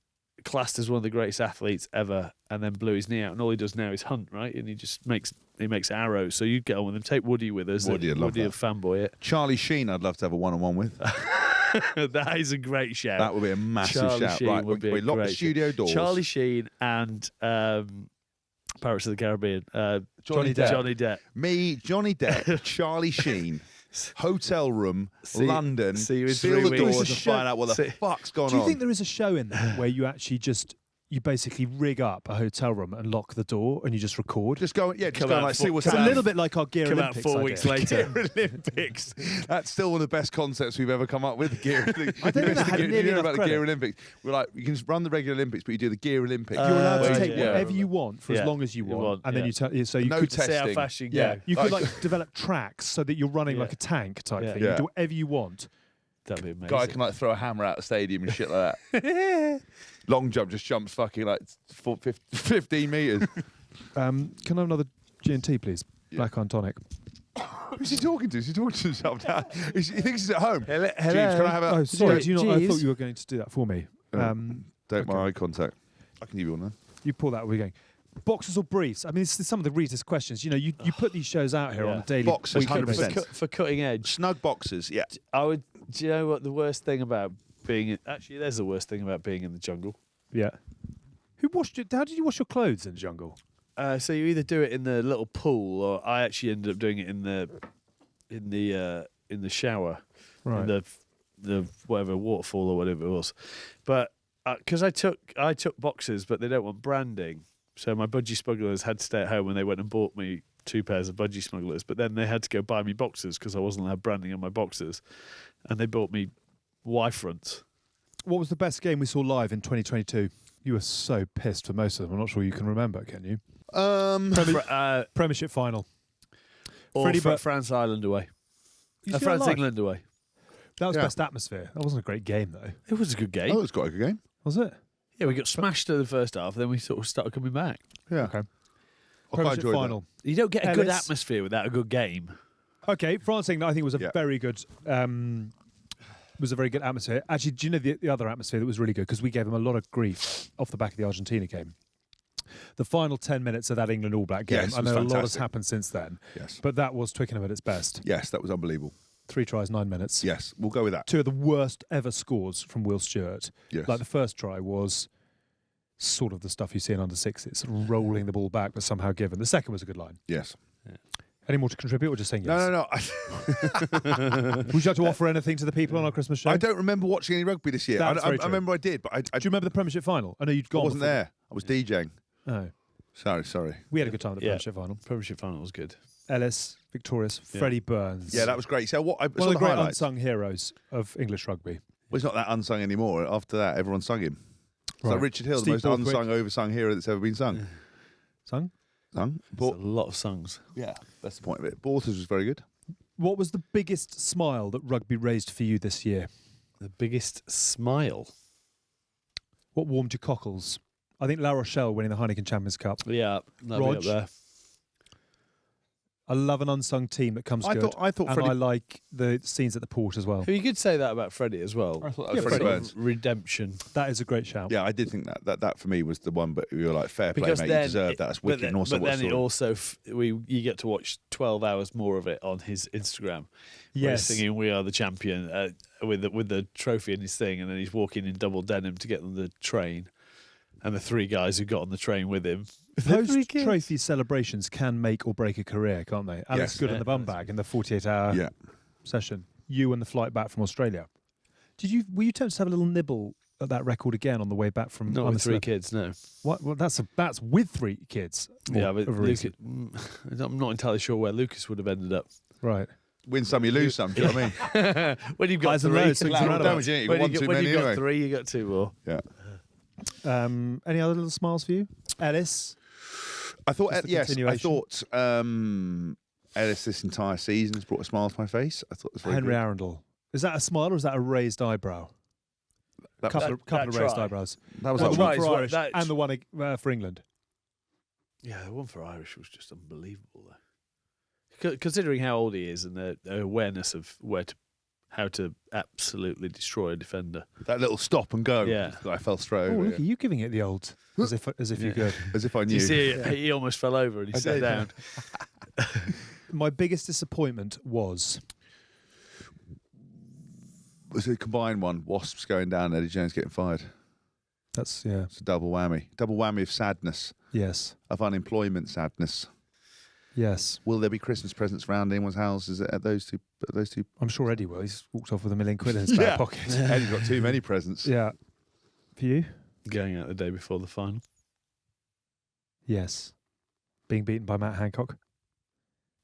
classed as one of the greatest athletes ever, and then blew his knee out. And all he does now is hunt, right? And he just makes arrows. So you'd get on with him. Take Woody with us. Woody, I'd love Woody that. would fanboy it. Charlie Sheen, I'd love to have a one-on-one with. That is a great shout. That would be a massive Charlie shout. Sheen Right, would be we a lock the great studio doors. Charlie Sheen and Pirates of the Caribbean. Johnny Depp. Johnny Depp. Me, Johnny Depp, Charlie Sheen, hotel room, London, see you in seal 3 the weeks. doors There's and a show- find out what the see- fuck's going Do you on. think there is a show in there where you actually you basically rig up a hotel room and lock the door and you just record? Just go, yeah, just Come go out and like for- see what's It's a happening. little bit like our Gear Come out Olympics 4 idea. weeks later. Gear Olympics. That's still one of the best concepts we've ever come up with. Gear. I don't think that had you nearly know enough about the Gear credit. Olympics. We're like, you can just run the regular Olympics, but you do the Gear Olympics. You're allowed Where to you- take yeah. whatever you want for Yeah, as long as you want, and then yeah. you tell. So you No could testing. See how fast you Yeah. go. you could Like- like develop tracks so that you're running Yeah. like a tank type Yeah. thing. Yeah. You do whatever you want. That'd be amazing. Guy can like throw a hammer out the stadium and shit like that. Long jump just jumps fucking like 15 metres. Can I have another G&T, please? Yeah. Black and tonic. Who's he talking to? Is he talking to himself now? He thinks he's at home. Hello. James, can I have a... Oh, sorry. Do you not? I Jeez. thought you were going to do that for me. Don't my eye contact. I can give you one then. You pull that. We're going. Boxers or briefs? I mean, this is some of the readers' questions. You know, you put these shows out here on Yeah. a daily. Boxers, weekly 100%. basis. For cutting edge, Snug boxes, yeah. I would. Do you know what the worst thing about being? Actually, there's the worst thing about being in the jungle. Yeah. Who washed it? How did you wash your clothes in the jungle? So you either do it in the little pool, or I actually ended up doing it in the in the shower, Right. in the whatever waterfall or whatever it was, but because I took boxes, but they don't want branding, so my budgie smugglers had to stay at home, and they went and bought me 2 pairs of budgie smugglers, but then they had to go buy me boxes because I wasn't allowed branding on my boxes, and they bought me Y-fronts. What was the best game we saw live in 2022? You were so pissed for most of them. I'm not sure you can remember, can you? Premiership final. Or Freddie Bur- France Ireland away. You see that France live? England away. That was Yeah. best atmosphere. That wasn't a great game, though. It was a good game. Oh, it's quite a good game. Was it? Yeah, we got smashed in the first half, then we sort of started coming back. Yeah. Okay. I quite Premiership enjoyed final. You don't get a good Ellis. atmosphere without a good game. Okay, France England, I think was a Yeah. very good. Was a very good atmosphere. Actually, do you know the other atmosphere that was really good? Because we gave them a lot of grief off the back of the Argentina game. The final 10 minutes of that England All Black game. Yes, it I was know a lot has fantastic. happened since then, Yes. but that was Twickenham at its best. Yes, that was unbelievable. 3 tries, 9 minutes. Yes, we'll go with that. 2 of the worst ever scores from Will Stewart. Yes. Like the first try was sort of the stuff you see in under sixes, sort of rolling the ball back, but somehow given. The second was a good line. Yes. Any more to contribute, or just saying yes? No. Would you like to offer anything to the people on our Christmas show? I don't remember watching any rugby this year. That's I very true. remember I did, but I Do you remember the Premiership final? I know you'd gone. wasn't before. there. I was DJing. Oh, Sorry. we had a good time at the Yeah. Premiership final. Premiership final was good. Ellis, victorious. Yeah. Freddie Burns. Yeah, that was great. So what? I one saw of the the great highlights. unsung heroes of English rugby. Well, he's not that unsung anymore. After that, everyone sung him. So Right. Richard Hill, Steve the most Borthwick. unsung, oversung hero that's ever been sung. Sung? Sung? There's a lot of songs. Yeah, that's the point of it. Borthers was very good. What was the biggest smile that rugby raised for you this year? The biggest smile. What warmed your cockles? I think La Rochelle winning the Heineken Champions Cup. Yeah, that'd be Rog? up there. I love an unsung team that comes I good. thought and Freddie. I like the scenes at the port as well. You could say that about Freddie as well. I thought Yeah, Freddie Freddie. Burns. Redemption. That is a great shout. Yeah, I did think that for me was the one. But we were like, fair play, Because mate. then You deserve that. That's wicked. And also, but what then it sort of- also you get to watch 12 hours more of it on his Instagram. Where Yes. he's singing "We Are the Champion" with the trophy in his thing, and then he's walking in double denim to get on the train, and the 3 guys who got on the train with him. Those 3 kids. trophy celebrations can make or break a career, can't they? Alex Yes. Good in Yeah, the bum that's- bag in the 48-hour Yeah. session. You and the flight back from Australia. Were you tempted to have a little nibble at that record again on the way back from? Not I'm with a 3 Celeb? kids, no. What? Well, that's with 3 kids. Yeah, but of a reason. I'm not entirely sure where Lucas would have ended up. Right. win some, you lose some. Do you know what I mean? When you've got Highs and 3, lows, swings and Collateral roundabouts. damage, innit? You've when got one you too when many you've got anyway. 3, you got 2 more. Yeah. Any other little smiles for you, Ellis? I thought, Just the yes, I continuation. thought Ellis this entire season has brought a smile to my face. I thought it was very Henry good. Arundel. Is that a smile or is that a raised eyebrow? That, Couple was, of raised try. eyebrows. that was The like try one is for what- Irish that- and the one for England. Yeah, the one for Irish was just unbelievable, though. Considering how old he is and their awareness of how to absolutely destroy a defender. that little stop and go. Yeah. I fell straight Oh, over. look at you giving it the old, as if you Yeah. could. As if I Do knew. you see, he almost fell over and he I sat did, down. My biggest disappointment was Was a combined one. Wasps going down, Eddie Jones getting fired. It's It's a double whammy. Double whammy of sadness, yes, of unemployment sadness. yes. Will there be Christmas presents around anyone's houses at those two? I'm sure Eddie will. He's walked off with £1 million in his back Yeah. pocket. Eddie's got too many presents. Yeah. For you? Going out the day before the final. Yes. Being beaten by Matt Hancock.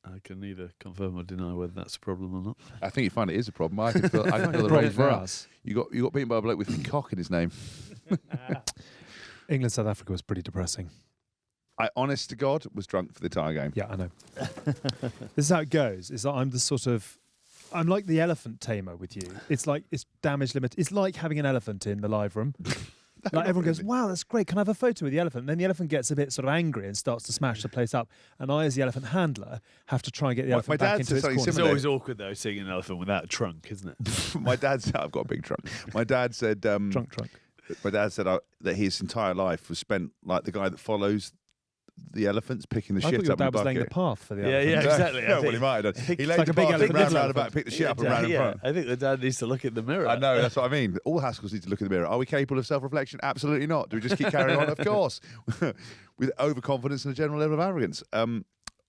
I can neither confirm or deny whether that's a problem or not. I think you find it is a problem. I can feel, I can feel the Problem rage for now. us. You got beaten by a bloke with cock in his name. England South Africa was pretty depressing. I, honest to God, was drunk for the entire game. Yeah, I know. This is how it goes. Is that I'm like the elephant tamer with you. It's like it's damage limit. It's like having an elephant in the live room. Like everyone goes, wow, that's great. Can I have a photo with the elephant? And then the elephant gets a bit sort of angry and starts to smash the place up. And I, as the elephant handler, have to try and get the My elephant dad back into said its something corner. It's similar. always awkward, though, seeing an elephant without a trunk, isn't it? My dad said, I've got a big trunk. My dad said, Trunk. my dad said that his entire life was spent like the guy that follows the elephants, picking the I shit thought your up in dad the was laying the bucket. path for the Yeah, elephant. yeah. No, exactly. I No, well, think- he might have done. He laid like the a big path, elephant ran little round about, picked the shit up and ran in front. I think the dad needs to look in the mirror. I know, that's what I mean. All Haskells need to look in the mirror. Are we capable of self-reflection? Absolutely not. Do we just keep carrying on? Of course. With overconfidence and a general level of arrogance.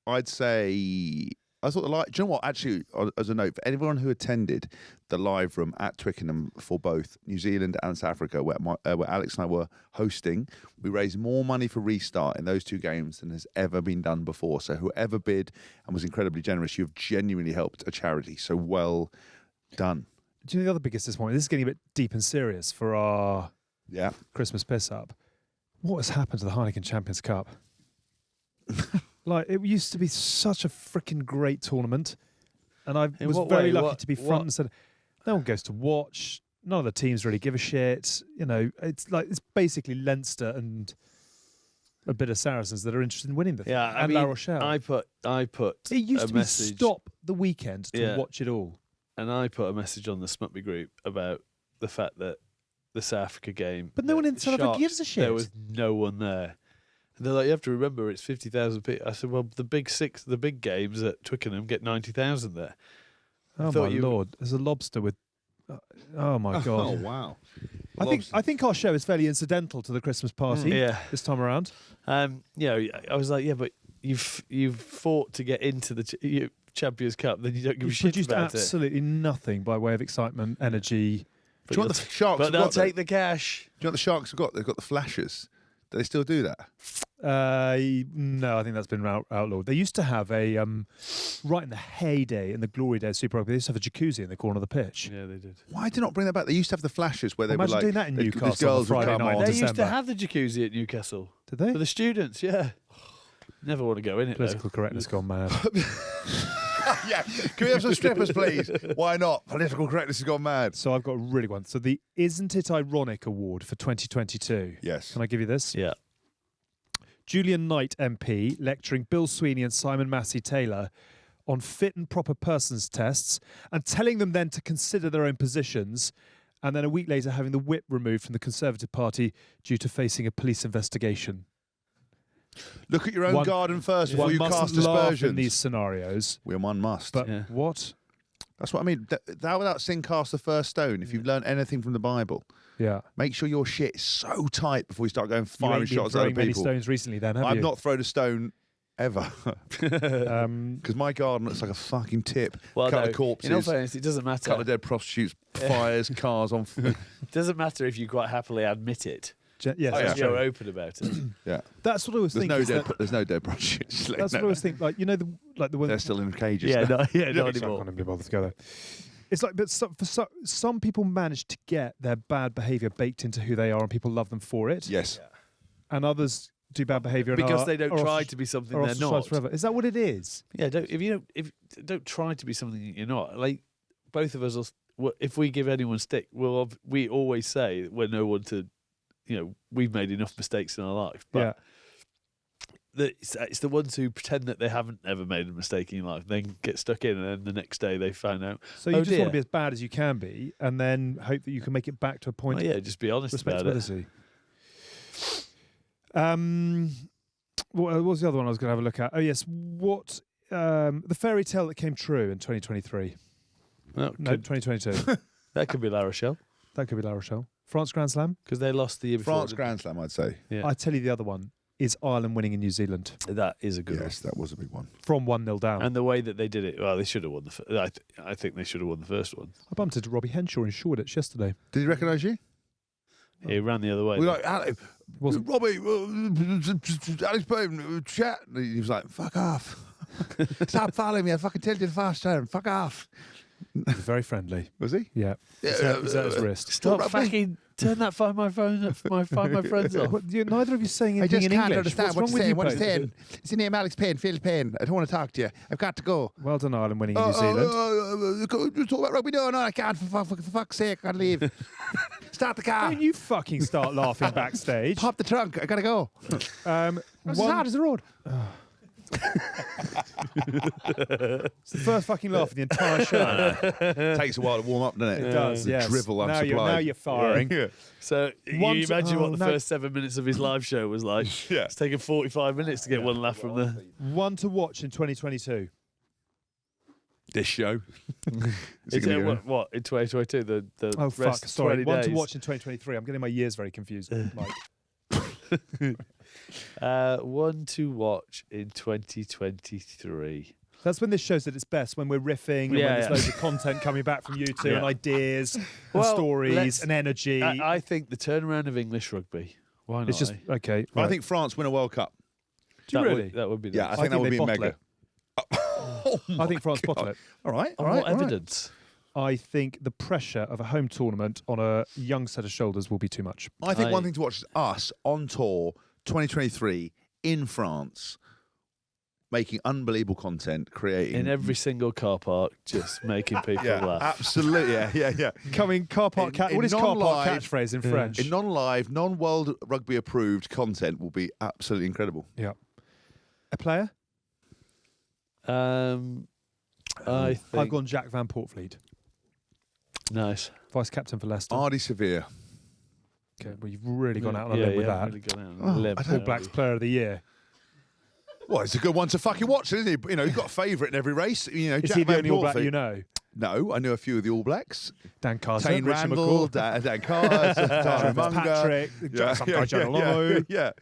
I'd say I thought do you know what? Actually, as a note, for anyone who attended the live room at Twickenham for both New Zealand and South Africa, where Alex and I were hosting, we raised more money for Restart in those 2 games than has ever been done before. So whoever bid and was incredibly generous, you've genuinely helped a charity. So well done. Do you know the other biggest disappointment? This is getting a bit deep and serious for our Yeah. Christmas piss up. What has happened to the Heineken Champions Cup? Like, it used to be such a freaking great tournament, and I In was what very way? lucky What- to be front what- and centre. No one goes to watch. None of the teams really give a shit. You know, it's basically Leinster and a bit of Saracens that are interested in winning the thing. Yeah, I and mean, La Rochelle. I put It used a to be message, stop the weekend to Yeah. watch it all. and I put a message on the Smutby group about the fact that the South Africa game, But no one in the South Africa Sharks, gives a shit. There was no one there. And they're like, you have to remember, it's 50,000 people. I said, well, the big games at Twickenham get 90,000 there. Oh thought my you- lord! There's a lobster with. Oh my god! Oh wow. I think our show is fairly incidental to the Christmas party Yeah. this time around. You know, I was like, yeah, but you've fought to get into the Champions Cup, then you don't give a You've shit produced about it. absolutely nothing by way of excitement, energy. Do you know what the Sharks But have they'll got? take the cash. Do you know what the Sharks have got? They've got the flashes. Do they still do that? No, I think that's been outlawed. They used to have a right in the heyday, in the glory days of Super Rugby. They used to have a jacuzzi in the corner of the pitch. Yeah, they did. Why did not bring that back? They used to have the flashes where they Imagine were like doing that in these Newcastle on a girls would Friday come night. on. They used December. to have the jacuzzi at Newcastle Did they? for the students. Yeah, never want to go in it. Political correctness gone mad. Yeah, can we have some strippers, please? Why not? Political correctness has gone mad. So I've got a really good one. So the Isn't It Ironic Award for 2022. Yes. Can I give you this? Yeah. Julian Knight MP lecturing Bill Sweeney and Simon Massey Taylor on fit and proper persons tests and telling them then to consider their own positions, and then a week later having the whip removed from the Conservative Party due to facing a police investigation. Look at your own One- garden first before One you mustn't cast laugh in aspersions. these scenarios, One must. but Yeah. what? That's what I mean. Thou without sin cast the first stone. If you've learned anything from the Bible, Yeah. make sure your shit is so tight before you start going You firing ain't been shots at throwing other many people. stones recently then, have I've you? not thrown a stone ever Um, because my garden looks like a fucking tip. Well, Couple no, of corpses, in all fairness, it doesn't matter. couple of dead prostitutes, fires, cars on. It doesn't matter if you quite happily admit it. yes, Oh, that's yeah. You're true. open about it. Yeah, That's what I was there's thinking. no is dead. that- There's no dead prostitutes. Just let That's you what I know. was thinking. Like, you know, the one. They're still in cages. yeah, no, yeah, not I anymore. can't even bother to go there. It's like, but some people manage to get their bad behaviour baked into who they are, and people love them for it. Yes. And others do bad behaviour Because and they don't are try ostrac- to be something are they're ostracised not. forever. Is that what it is? Yeah, if don't try to be something that you're not. Like both of us, if we give anyone stick, we always say we're no one to, we've made enough mistakes in our life. But it's the ones who pretend that they haven't ever made a mistake in life, then get stuck in, and then the next day they find out. So you Oh, just dear. want to be as bad as you can be, and then hope that you can make it back to a point Well, yeah, just be honest of about it. respectability. What was the other one I was going to have a look at? Oh yes, what the fairy tale that came true in 2023? Well, No, 2022. that could be La Rochelle That could be La Rochelle. France Grand Slam. because they lost the year before. France didn't Grand Slam, I'd say. they? Yeah. I tell you the other one is Ireland winning in New Zealand That is a good Yes, that was a big one. from 1-0 down. one. And the way that they did it, well, they should have won I think they should have won the first one. I bumped into Robbie Henshaw in Shoreditch yesterday. Did he recognise you? He ran the other way. We were like, Alex, Wasn't- Robbie, Alex Payne, chat. And he was like, fuck off. Stop following me. I fucking tell you the fast time. Fuck off. He was very friendly. Was he? Yeah. Is that his wrist? Stop Rugby. fucking turn that Find My Phone, Find My Friends off. Neither of you saying I anything just in can't English. understand What's what wrong you're with saying. you What you're both? saying. It's your name, Alex Payne, Phil Payne. I don't want to talk to you. I've got to go. Well done, Ireland winning in New Zealand. Just talk about rugby. No, I can't. For fuck's sake, I gotta leave. Start the car. Don't you fucking start laughing backstage. Pop the trunk. I gotta go. It's as hard as the road. It's the first fucking laugh of the entire show. Takes a while to warm up, doesn't it? It does, yes. Drivel now unsupplied. you're firing. Yeah. So One you to- imagine what the no. first 7 minutes of his live show was like. Yeah. It's taken 45 minutes to get one laugh from the. One to watch in 2022. This show. It's what in 2022? The Oh fuck! rest Sorry, 20 one to days. watch in 2023. I'm getting my years very confused. Mike. One to watch in 2023. That's when this shows at its best, when we're riffing and when there's loads of content coming back from you two and ideas and stories and energy. I think the turnaround of English rugby. Why not? It's just, okay. I Right. think France win a World Cup. Do you really? That would be. Yeah, I nice. think that would they be bottle mega. it. I think France bottle it. All right. On what evidence? I think the pressure of a home tournament on a young set of shoulders will be too much. I think one thing to watch is us on tour 2023 in France, making unbelievable content, creating In every single car park, just making people laugh. absolutely, yeah. Coming car park In what is car park non-live- catchphrase in French? In non-live, non-World Rugby approved content will be absolutely incredible. Yeah. A player? I think I've gone Jack Van Portfleet, nice. vice captain for Leicester. Ardy Severe. Okay, well, you've really gone out on a limb with that. Really gone out on a limb. All Blacks player of the year. Well, it's a good one to fucking watch, isn't he? You know, you've got a favourite in every race. You know, Is Jack he the Van only All Black Portfleet. you know? No, I knew a few of the All Blacks. Dan Carter, Tane Richard Randall, McCall, Dan Carter, Tara Munga. Patrick, some guy Jonah Lowe. yeah.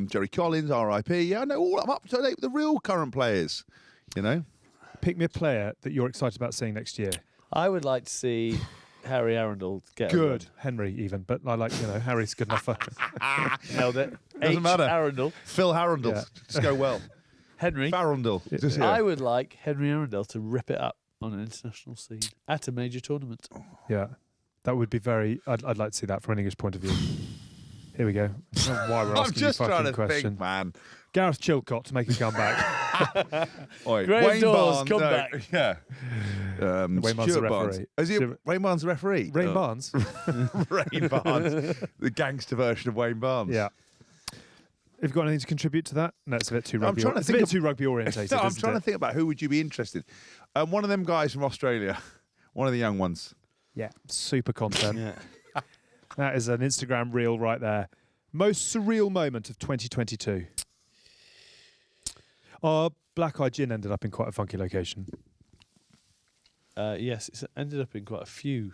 Jerry Collins, R.I.P. Yeah, I know all. I'm up to date with the real current players. You know, Pick me a player that you're excited about seeing next year. I would like to see Harry Arundel get a Good. Henry even, but I like, Harry's good enough for... run. Nailed it. Doesn't matter. Arundel. Phil Harundel. Yeah. Just go well. Henry. Farundel. Just I would like Henry Arundel to rip it up on an international scene at a major tournament. Yeah. That would be very... I'd like to see that from an English point of view. Here we go. I don't know why we're I'm asking just you trying fucking to question. think, man. Gareth Chilcott to make a comeback. Oi, Graham Wayne Dawes, Barnes, come no, back. Yeah. Wayne Barnes the Stuart Barnes. referee. Is he Stuart- Wayne Barnes the referee? Rain Oh. Barnes? Wayne Barnes. The gangster version of Wayne Barnes. Yeah. Have you got anything to contribute to that? No, it's a bit too I'm rugby. trying to It's a think bit of- too rugby orientated. No, I'm isn't trying it? to think about who would you be interested. One of them guys from Australia. One of the young ones. Yeah, super content. Yeah. That is an Instagram reel right there. Most surreal moment of 2022. Our Blackeye gin ended up in quite a funky location. Yes, it's ended up in quite a few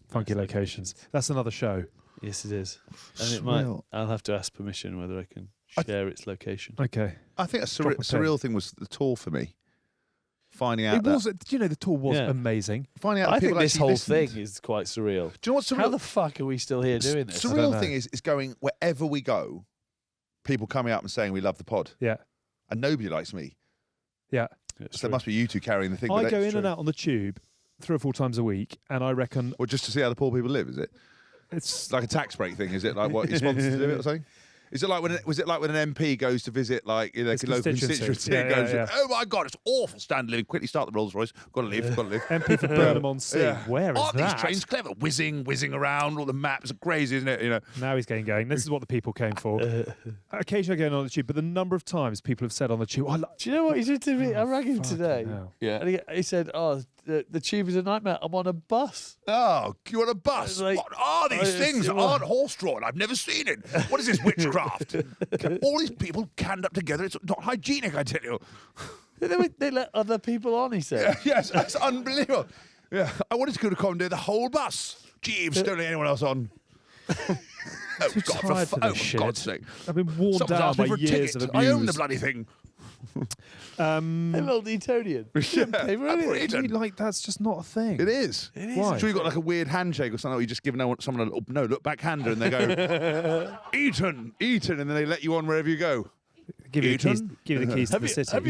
Funky nice locations. That's another show. Yes, it is. And it might. Surreal. I'll have to ask permission whether I can share its location. Okay. I think a Drop a pin. surreal thing was the tour for me. Finding out It was, the tour was Yeah. amazing. finding out I that think people this actually whole listened. thing is quite surreal. Do you know what's surreal? How the fuck are we still here doing this? don't Surreal know. thing is going wherever we go, people coming up and saying we love the pod, Yeah. and nobody likes me. Yeah. It's So it true. must be you two carrying the thing. I but go it's in true. and out on the tube 3 or 4 times a week, and I reckon Or just to see how the poor people live, is it? it's It's like a tax break thing, is it? Like what you're sponsored to do it or something? Is it like when an MP goes to visit like their His local constituency. constituency Yeah, and yeah, goes, yeah. oh my god, it's awful standing living. Quickly start the Rolls Royce. Got to live. Got to live. MP for Burnham on Sea. Yeah. Where is Aren't that? these trains clever? Whizzing around. All the maps are crazy, isn't it? You know. Now he's getting going. This is what the people came for. Occasionally I go on the tube, but the number of times people have said on the tube, Do you know what he said to me? I rang him today. hell. Yeah. And he said, "Oh, the tube is a nightmare. I'm on a bus." Oh, you want a bus? Like- What are these Oh, things? it's- Aren't horse-drawn? I've never seen it. What is this witchcraft? All these people canned up together. It's not hygienic, I tell you. They let other people on. He said. Yes, that's unbelievable. Yeah, I wanted to go to commandeer the whole bus. Jeeves, don't let anyone else on. Too tired for this shit. God's sake. I've been worn Someone's down asked me by for a years of ticket. abuse. I own the bloody thing. Hello, Etonian. Pay for anything. Brilliant. Like, that's just not a thing. It is. Why? So you got like a weird handshake or something. Or you just give someone a little, no, look backhander, and they go, Eton, and then they let you on wherever you go. Give you the keys, Eton? give you the keys to the city. Have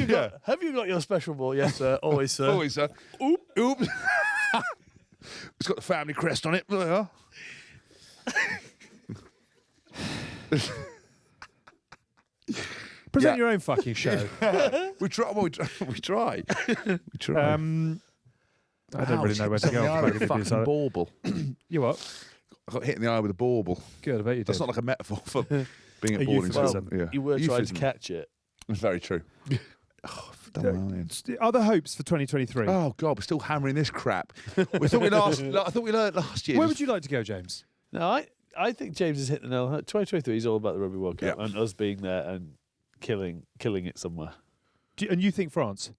you got your special ball? Yes, sir. Always, sir. Always, sir. Oops. It's got the family crest on it. There you are. Present Yeah. your own fucking show. We try. Well, we try. We try. We try. I don't really know where to go. I off with the a back fucking of the abuse. bauble. You what? I got hit in the eye with a bauble. Good, I bet you did. That's not like a metaphor for being at A boarding school. euphemism. Yeah. You were trying to Euphemism. catch it. It's very true. Oh, I've done well, Ian. Other hopes for 2023. Oh God, we're still hammering this crap. We thought we I thought we learned last year. Where would you like to go, James? No, I think James has hit the nail. 2023 is all about the Rugby World Cup Yep. and us being there and killing it somewhere. And you think France?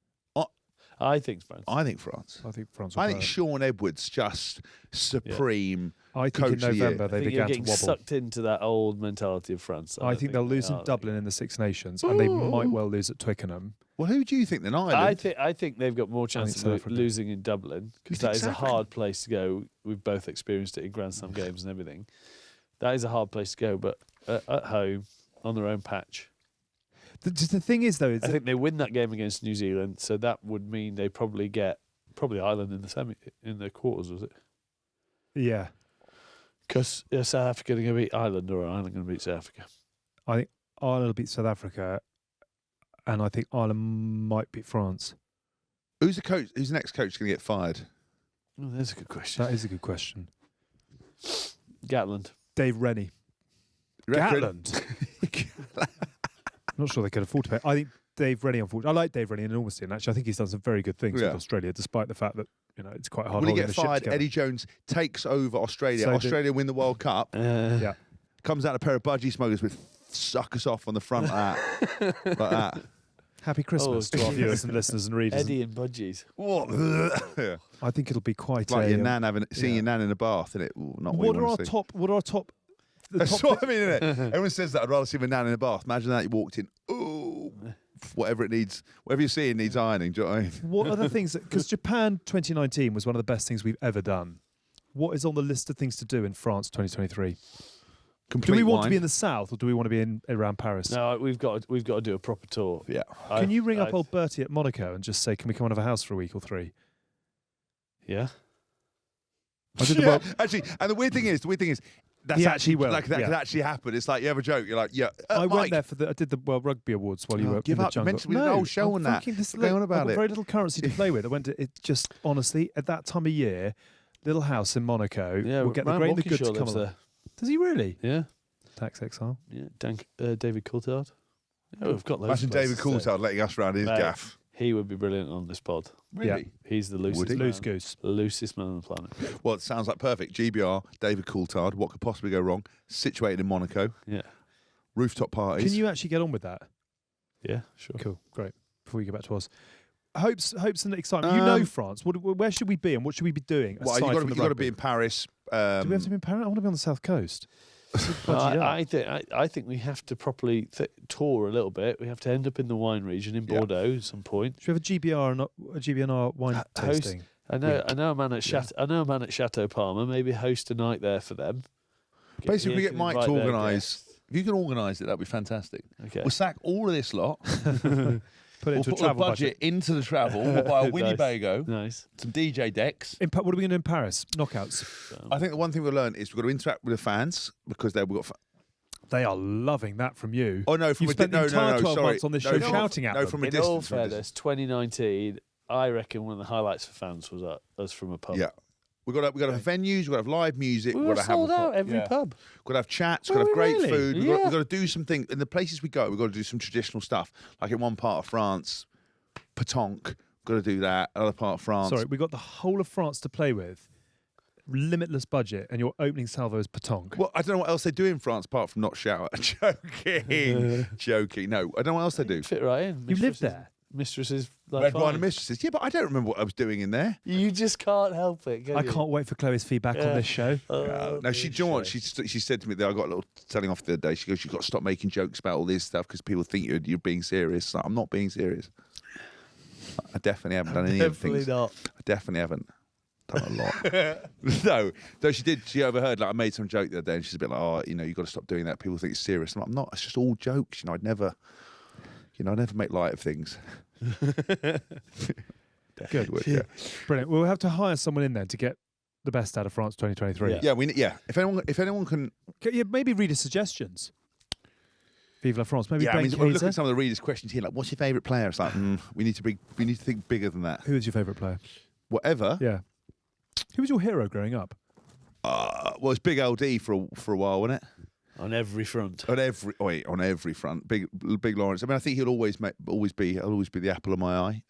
I think France. I think France. I think France. I think Sean Edwards just supreme. I think in Coach of the year. November I they think you're began to getting wobble. sucked into that old mentality of France. I think they'll lose in Dublin in the Six Nations, and they might well lose at Twickenham. Well, who do you think then? Ireland? I think they've got more chance South of Africa. losing in Dublin because You that think is a South Africa? hard place to go. We've both experienced it in Grand Slam games and everything. That is a hard place to go, but at home, on their own patch. The thing is, though, is I think they win that game against New Zealand, so that would mean they probably get Ireland in the quarters, was it? yeah, Because South Africa going to beat Ireland or Ireland going to beat South Africa? I think Ireland will beat South Africa, and I think Ireland might beat France. Who's the coach? Who's the next coach going to get fired? Oh, that's a good question. That is a good question. Gatland. Dave Rennie. You reckon? Gatland. I'm not sure they could afford to pay. I think Dave Rennie, unfortunately, I like Dave Rennie enormously, and actually, I think he's done some very good things Yeah. with Australia, despite the fact that it's quite hard. Will he holding get the ship fired? together. Eddie Jones takes over Australia. So Australia win the World Cup. Yeah. Comes out a pair of budgie smugglers with "suck us off" on the front like that. Happy Christmas Oh, to our viewers and listeners and readers. Eddie and Budgies. What? Yeah. I think it'll be quite Like your a. nan seeing your nan in a bath, and it not What what are you our want to see. top? What are our top? The That's top what I mean, isn't it? Everyone says that. I'd rather see my nan in a bath. Imagine that you walked in. Ooh, whatever it needs, whatever you're seeing needs ironing. Do you know what I mean? What are the things? Because Japan 2019 was one of the best things we've ever done. What is on the list of things to do in France 2023? Complete Do we want to wine. be in the south, or do we want to be in around Paris? No, we've got to do a proper tour. Yeah. Can you ring up old Bertie at Monaco and just say, "Can we come and have a house for a week or 3?" Yeah. I did the Yeah, World- actually, and the weird thing is, that's He actually actually will, like that yeah. could actually happen. It's like you have a joke. You're like, yeah. I Mike, went there for I did the World Rugby Awards while you were give in the up. You jungle. meant to be the whole show I'm on that. fucking- this- What's going on I've about got it? very little currency to play with. I went to it just honestly at that time of year, little house in Monaco. Yeah, we'll get the Ryan great and the good to Walkinshaw come lives along. there. Does he really? Yeah. Tax exile. Yeah. David Coulthard. Yeah, we've got loads Imagine of David places to Coulthard letting us round his Mate. gaff. He would be brilliant on this pod. Really? He's the Would loosest he? man, Loose goose. loosest man on the planet. Well, it sounds like perfect. GBR, David Coulthard. What could possibly go wrong? Situated in Monaco. Yeah. Rooftop parties. Can you actually get on with that? Yeah, sure. Cool, great. Before we get back to us, hopes and excitement. You know Um, France. Where should we be and what should we be doing? Well, aside you've from the got to rugby? be in Paris. Do we have to be in Paris? I want to be on the south coast. I think we have to properly tour a little bit. We have to end up in the wine region in Yeah. Bordeaux at some point. Should we have a GBR wine Host- tasting? I know a man at Chateau Palmer. Maybe host a night there for them. Basically, we he get can Mike to invite their organise. guests. If you can organise it, that'd be fantastic. Okay. We'll sack all of this lot. Put it We'll into a put the travel budget into the travel. We'll buy a Winnebago, Nice. some DJ decks. What are we going to do in Paris? Knockouts. I think the one thing we'll learn is we've got to interact with the fans because we've got. They are loving that from you. Oh no! From You've a spent the no, entire no, 12 sorry. months on this No, show no, shouting at no, them. from a In distance. all from a distance. fairness, 2019, I reckon one of the highlights for fans was us from a pub. Yeah, we've got to have venues. We've got to have live music. We We've were got to have sold out every pub. We've got to have chats. We've Were got to have we great really? food. We've Yeah. got to do something. In the places we go, we've got to do some traditional stuff. Like in one part of France, pétanque. Got to do that. Another part of France. Sorry, we got the whole of France to play with. Limitless budget, and your opening salvo is pétanque. Well, I don't know what else they do in France apart from not shower. Joking. Joking. No, I don't know what else they do. Fit right in. You lived there. Mistresses. Like Red wine fine. and mistresses. Yeah, but I don't remember what I was doing in there. You just can't help it. Can I you? can't wait for Chloe's feedback on Yeah. this show. Oh, No, she, do you know what? She said to me that I got a little telling off the other day. She goes, "You've got to stop making jokes about all this stuff because people think you're being serious." Like, I'm not being serious. I definitely haven't done any of the Definitely things. not. I definitely haven't done a lot. No, though she did. She overheard. Like I made some joke the other day, and she's a bit like, "Oh, you've got to stop doing that. People think it's serious." I'm not. It's just all jokes. I'd never make light of things. Good. Would, yeah. Brilliant. We'll have to hire someone in there to get the best out of France 2023. Yeah. If anyone can. Yeah, maybe reader suggestions. Vive la France. Maybe Yeah, I Ben mean, when we look Kaiser. at some of the readers' questions here, like, "What's your favourite player?" It's like, we need to think bigger than that. Who is your favourite player? Whatever. Yeah. Who was your hero growing up? Well, it's Big LD for a while, wasn't it? On every front. On every front, big Lawrence. I mean, I think he'll always be the apple of my eye.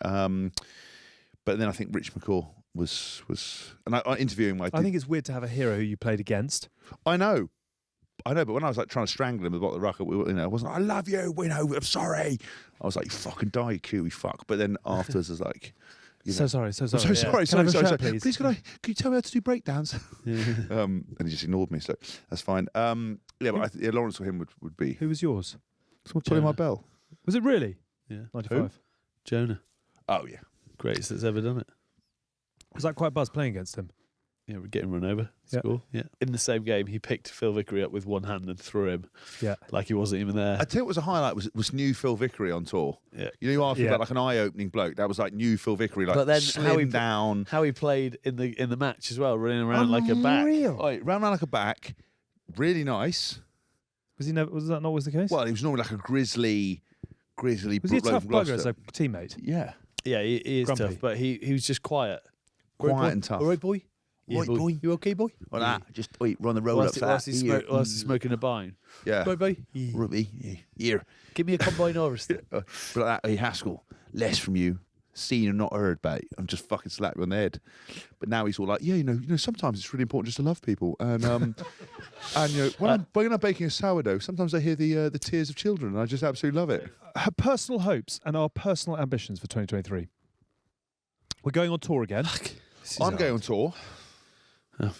But then I think Rich McCaw was, and I interviewing my. I think it's weird to have a hero who you played against. I know, but when I was like trying to strangle him with the ruck, I wasn't. I love you, I'm sorry. I was like, you fucking die, you Kiwi fuck. But then afterwards, I was like, So sorry. I'm so sorry. Can I have Sorry. a shirt, please? Please, can you tell me how to do breakdowns? And he just ignored me, so that's fine. But Lawrence or him would be. Who was yours? Someone pulling my bell. Was it really? Yeah. 95. Jonah. Oh yeah. Greatest that's ever done it. Was that quite a buzz playing against him? Yeah, we're getting run over. Yeah. Score. Yeah. In the same game, he picked Phil Vickery up with one hand and threw him. Yeah. Like he wasn't even there. I tell you what was a highlight was new Phil Vickery on tour. Yeah. You know, after Yeah. about like an eye-opening bloke, that was like new Phil Vickery, like But then how he slim down. How he played in the match as well, running around like a back. Unreal. Oh, ran around like a back, really nice. Was he never? Was that not always the case? Well, he was normally like a grizzly. Was he a bloke tough from bugger as Gloucester. a teammate? Yeah, Yeah, he is Grumpy. tough, but he was just quiet. quiet and tough. All right, boy. Yeah, Right, boy. You okay, boy? Well, that just run the road Whilst, up whilst, he's that. whilst he's smoking a bine. Yeah, Boy, boy. Rugby. Here, Give me a combine harvester. but like that, hey Haskell, less from you, seen and not heard, mate. I'm just fucking slap you on the head. But now he's all like, yeah, you know, sometimes it's really important just to love people, and and you know, when I'm baking a sourdough, sometimes I hear the tears of children, and I just absolutely love it. Her personal hopes and our personal ambitions for 2023. We're going on tour again. I'm going on tour. I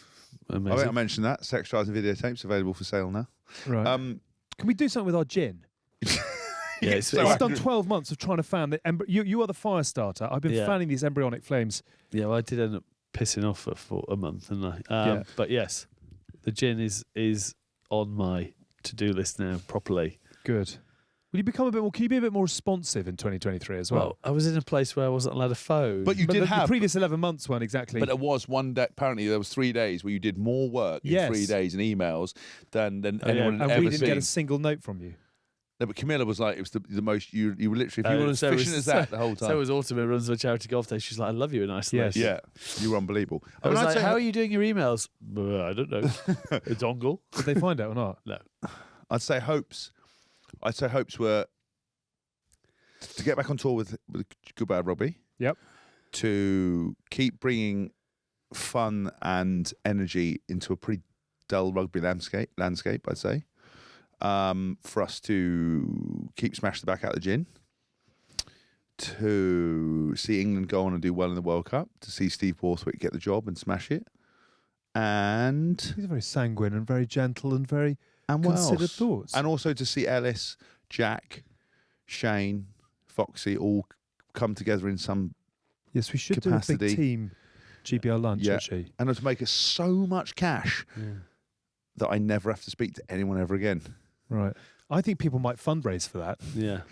Amazing. think I mentioned that. Sex, Drives and Videotapes available for sale now. Right. Can we do something with our gin? Yeah, it's, So I've I- done 12 months of trying to fan the. You are the fire starter. I've been Yeah. fanning these embryonic flames. yeah, well, I did end up pissing off for a month, didn't I? Yeah. But yes, the gin is on my to-do list now properly. Good. Will you become a bit more? Can you be a bit more responsive in 2023 as well? Well, I was in a place where I wasn't allowed a phone. But you did the have. previous 11 months weren't exactly. But there was one day. Apparently, there was 3 days where you did more work Yes. in 3 days in emails than Oh, yeah. anyone had and ever we didn't seen. get a single note from you. No, but Camilla was like, it was the most. You were literally, if you were as so efficient was- as that the whole time. So was Autumn, who runs a charity golf day. She's like, I love you in isolation. yeah, you were unbelievable. I was mean, I'd like, say- how are you doing your emails? I don't know. A dongle. Did they find out or not? No. I'd say hopes were to get back on tour with Good Bad Rugby. Yep. To keep bringing fun and energy into a pretty dull rugby landscape. I'd say. For us to keep Smash the Back out of the gin. To see England go on and do well in the World Cup. To see Steve Borthwick get the job and smash it. And He's very sanguine and very gentle and very what considered else? thoughts. And also to see Ellis, Jack, Shane, Foxy all come together in some, yes, we should do a capacity. big team GBR lunch, Yeah. actually. and to make us so much cash that I never have to speak to anyone ever again. Right. I think people might fundraise for that. Yeah.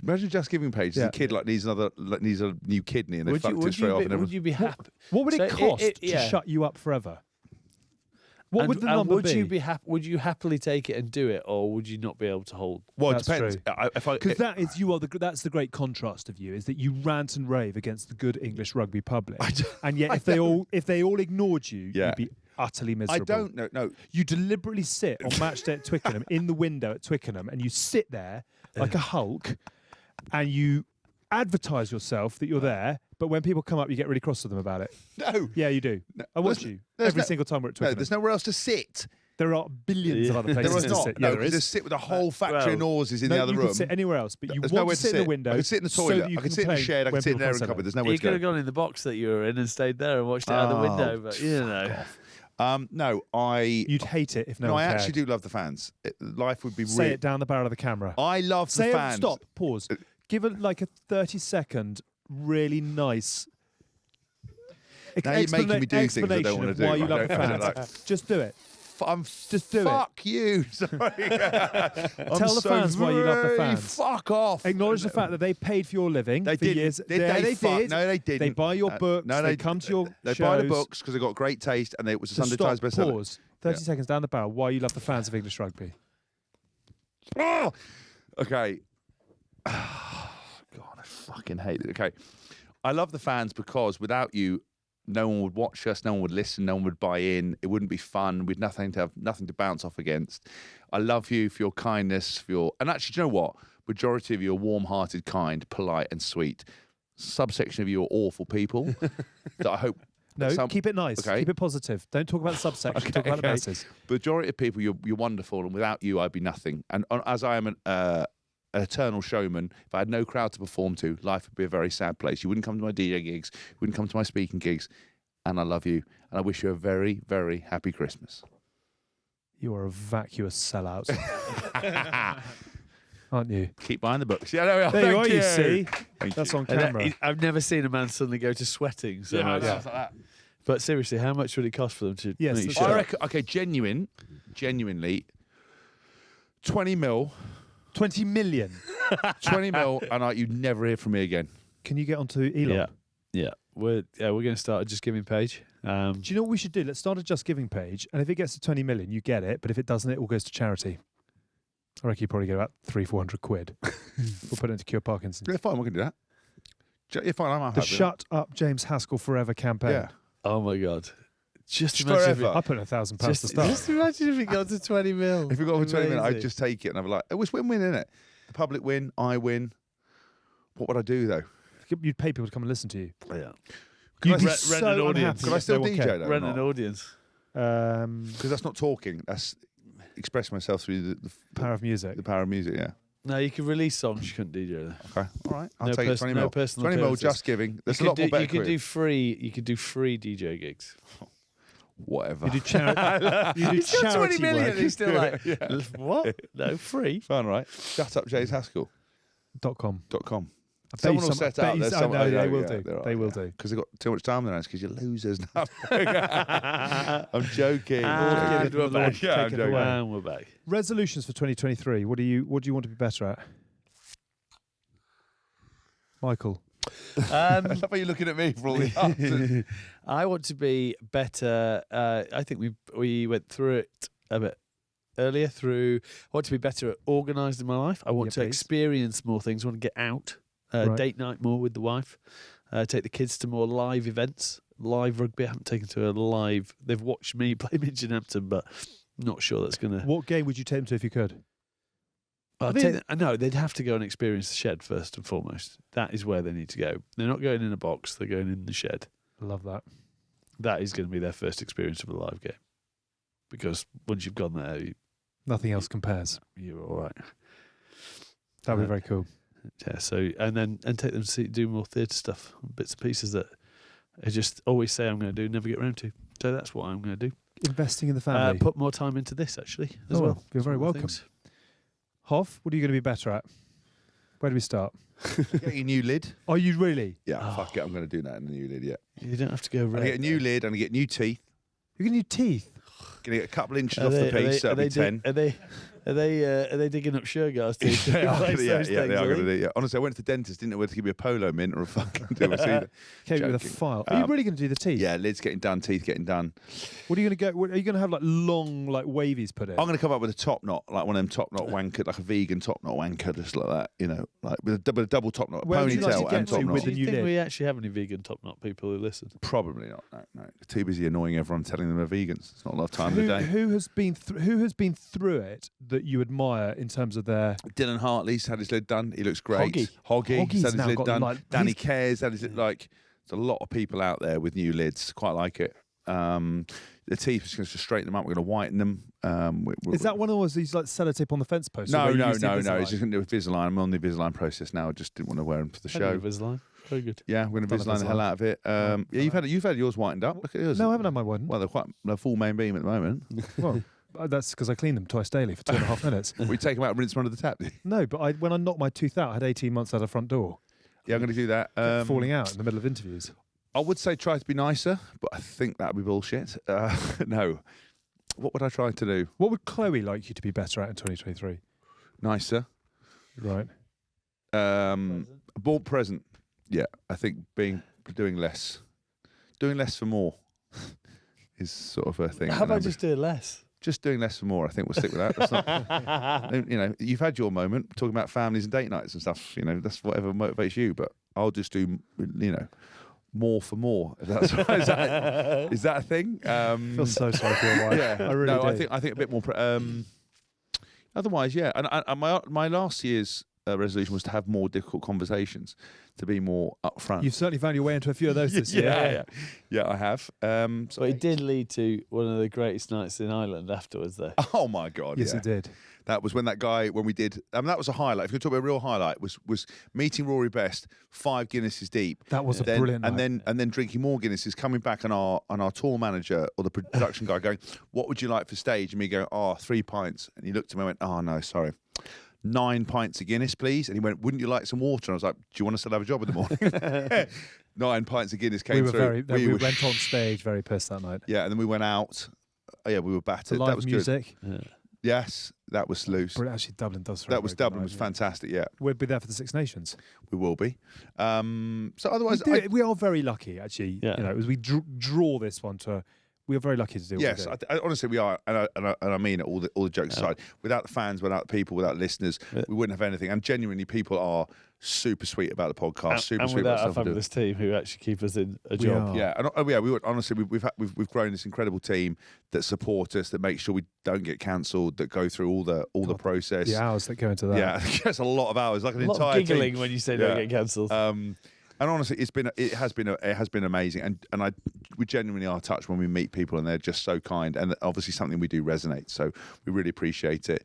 Imagine Just Giving page. Yeah. A kid needs a new kidney, and they fucked it straight off. And would everyone, you be happy? What would it So cost to yeah. shut you up forever? What would the and number would be? you be would you happily take it and do it, or would you not be able to hold? well, it That's depends. true. If I, Because that's the great contrast of you, is that you rant and rave against the good English rugby public, and yet if they all ignored you, Yeah. you'd be utterly I miserable. don't know. No, You deliberately sit on match day at Twickenham in the window at Twickenham, and you sit there like a Hulk, and you advertise yourself that you're there. But when people come up, you get really cross with them about it. no. Yeah, you do. I watch you there's every no- single time we're at No, Twickenham. there's nowhere else to sit. There are billions of other There places is to not. sit. No, Yeah, there because is. just sit with a whole factory of noises in No, the other you room. could sit anywhere else, but you There's want nowhere to sit in the window. I could sit in the so toilet. that you I could sit in the complain shed. I when could sit in people the airing come cupboard. to There's nowhere You to could have go. gone in the box that you were in and stayed there and watched it out the Oh, window, but you know. No, You'd hate it if no no, one I cared. actually do love the fans. Life would be Say really. it down the barrel of the camera. I love Say the it, fans. stop, pause. Give it like a 30-second, really nice Now you're making me do things I don't explanation wanna of do. why you I love the don't- I don't fans. like- Just do it. Just do it. Fuck you. Sorry. Tell the fans why you love the fans. Fuck off. Acknowledge the fact that they paid for your living They for didn't. years. Did Yeah, they? they Fuck. did. No, they didn't. They buy your books. No, they come to your They shows. buy the books because they got great taste and it was a So Sunday stop, Times bestseller. pause. 30 seconds down the barrel. Why you love the fans of English rugby? Oh! Okay. God, I fucking hate it. Okay. I love the fans because without you, no one would watch us, no one would listen, no one would buy in. It wouldn't be fun. We'd nothing to bounce off against. I love you for your kindness, for your and actually, do you know what? Majority of you are warm-hearted, kind, polite, and sweet. Subsection of you are awful people that I hope. No, keep it nice. Okay. Keep it positive. Don't talk about the subsection. Talk about the bases. Majority of people, you're wonderful, and without you, I'd be nothing. And as I am an eternal showman, if I had no crowd to perform to, life would be a very sad place. You wouldn't come to my DJ gigs, you wouldn't come to my speaking gigs, and I love you, and I wish you a very, very happy Christmas. You are a vacuous sellout. aren't you? Keep buying the books. Yeah, there we are. There you Thank are, you see. Thank That's you. on And camera. I've never seen a man suddenly go to sweating so Yeah, much. stuff like that. But seriously, how much would it cost for them to Yes, make you that's shut I up? reckon, okay, genuinely, 20 mil, 20 million. 20 mil, and you never hear from me again. Can you get onto Elon? Yeah. We're going to start a Just Giving page. Do you know what we should do? Let's start a Just Giving page, and if it gets to 20 million, you get it. But if it doesn't, it all goes to charity. I reckon you probably get about 300-400 quid. We'll put it into Cure Parkinson's. Yeah, fine, we can do that. Yeah, fine, I'm The happy. Shut Up James Haskell Forever campaign. Yeah. Oh my God. Just Just imagine forever. I put £1,000 to start. Just imagine if it got to 20 mil. If we got over 20 minutes, I'd Amazing. just take it and I'd be like, it was win-win, innit? The public win, I win. What would I do, though? You'd pay people to come and listen to you. Yeah. Can I You'd be rent so an audience? unhappy Can I if still no one DJ, cared. though? Rent or an not? audience. Because that's not talking. That's expressing myself through Power of music. the power of music, yeah. No, you could release songs you couldn't DJ. Though. Okay, all right. I'll No take it, 20 mil. no personal 20 mil, appearances. just giving. There's a You lot could more do- better You could do careers. free. You could do free DJ gigs. Whatever. You do charity. You do He's got 20 charity million. work. He's still like, what? No, free. Fun, right? ShutUpJamesHaskell.com. .com. Someone will set out. There's someone. they will do. They will do. Because they've got too much time on their hands because you're losers now. I'm joking. And we're back. Yeah, I'm Take it joking. away. And we're back. Resolutions for 2023. What do you want to be better at? Michael. I love how you're looking at me for all the answers. I want to be better. I think we went through it a bit earlier. I want to be better at organising my life. I want Yeah, to please. experience more things. I want to get out, Right. date night more with the wife, take the kids to more live events, live rugby. I haven't taken to a live. They've watched me play Midgehampton, but I'm not sure that's going to. What game would you take them to if you could? No, they'd have to go and experience the shed first and foremost. That is where they need to go. They're not going in a box. They're going in the shed. Love that. That is going to be their first experience of a live game. Because once you've gone there, Nothing else compares. you're all right. That would be very cool. Yeah. So and take them to do more theatre stuff, bits and pieces that I just always say I'm going to do, never get around to. So that's what I'm going to do. Investing in the family. Put more time into this actually as Oh, well. you're very One of welcome. the things. Hoff, what are you going to be better at? Where do we start? Get your new lid. Are you really? Yeah, Oh. fuck it. I'm going to do that in the new lid, yeah. You don't have to go I'm going right. to get a new lid. I'm going to get new teeth. You're going to need teeth. Going to get a couple inches off the piece, so it'll be 10. Are they digging up Shergar's teeth? Yeah, Replace yeah, those yeah, they things, are are going to they? do. Yeah. Honestly, I went to the dentist, didn't know whether to give me a polo mint or a fucking do it either. Came with a Joking. file. Are you really going to do the teeth? Yeah, lids getting done, teeth getting done. What are you going to go? Are you going to have like long, like wavies put in? I'm going to come up with a top knot, like one of them top knot wanker, like a vegan top knot wanker, just like that, you know, like with a double top knot, a Where would you like to ponytail get and to top with knot. the Do new you think lid? we actually have any vegan top knot people who listen? Probably not. No. Too busy annoying everyone, telling them they're vegans. It's not a lot of time in the day. Who has been through it that you admire in terms of their? Dylan Hartley's had his lid done. He looks great. Hoggy. Hoggy's He's had his now lid got, done. like, Danny he's- Cares had his lid. Like, there's a lot of people out there with new lids. Quite like it. The teeth is going to straighten them up. We're going to whiten them. Is that one of those? He's like sellotape on the fence post. No. where you He's use the just Invisalign? going to do a Invisalign. I'm on the Invisalign process now. I just didn't want to wear them for the show. Invisalign. Very good. Yeah, we're going to Done Invisalign the hell Invisalign. out of it. Yeah, you've had yours whitened up. Look at yours. No, I haven't had my one. Well, they're full main beam at the moment. Well, that's because I clean them twice daily for 2.5 minutes. We take them out and rinse them under the tap. No, but when I knocked my tooth out, I had 18 months out of front door, Yeah, I'm going to do that. falling out in the middle of interviews. I would say try to be nicer, but I think that would be bullshit. No. What would I try to do? What would Chloe like you to be better at in 2023? Nicer. Right. A bought present. Yeah, I think doing less for more is sort of a thing. How about just do less? just doing less for more? I think we'll stick with that. That's not, you know, you've had your moment talking about families and date nights and stuff. You know, that's whatever motivates you. But I'll just do, you know, more for more. If that's is that a thing? I feel so sorry for your wife. Yeah, I really no, do. I think a bit more. Otherwise, yeah. And my last year's resolution was to have more difficult conversations, to be more upfront. You've certainly found your way into a few of those this year. Yeah, I have. So it did lead to one of the greatest nights in Ireland afterwards, though. Oh my God! Yes, yeah. it did. That was when that guy, when we did, that was a highlight. If you talk about a real highlight, was meeting Rory Best, 5 Guinnesses deep. That was a brilliant night. And then drinking more Guinnesses, coming back on our tour manager or the production guy going, "What would you like for stage?" And me going, "Oh, 3 pints." And he looked at me and went, "Oh no, sorry, 9 pints of Guinness, please. And he went, wouldn't you like some water? And I was like, do you want to still have a job in the morning? 9 pints of Guinness came through. We went on stage very pissed that night. Yeah, and then we went out. Oh, yeah, we were battered. The live That was music. good. Yes, that was loose. But actually, Dublin does. Dublin was fantastic. Yeah, we'll be there for the Six Nations. we will be. So otherwise, We are very lucky, actually. Yeah. You know, as we draw this one to, we are very lucky to do. yes, what we do. honestly, we are, and I mean it. All the jokes aside, without the fans, without the people, without listeners, we wouldn't have anything. And genuinely, people are super sweet about the podcast. Super and sweet without about our stuff we do. fabulous team who actually keep us in a We job. are. Yeah, and we would honestly we've grown this incredible team that support us, that make sure we don't get cancelled, that go through all the process. The hours that go into that. Yeah, it's a lot of hours, like an A lot entire of giggling team. when you say don't get cancelled. And honestly, it has been amazing, and we genuinely are touched when we meet people and they're just so kind, and obviously something we do resonates. So we really appreciate it.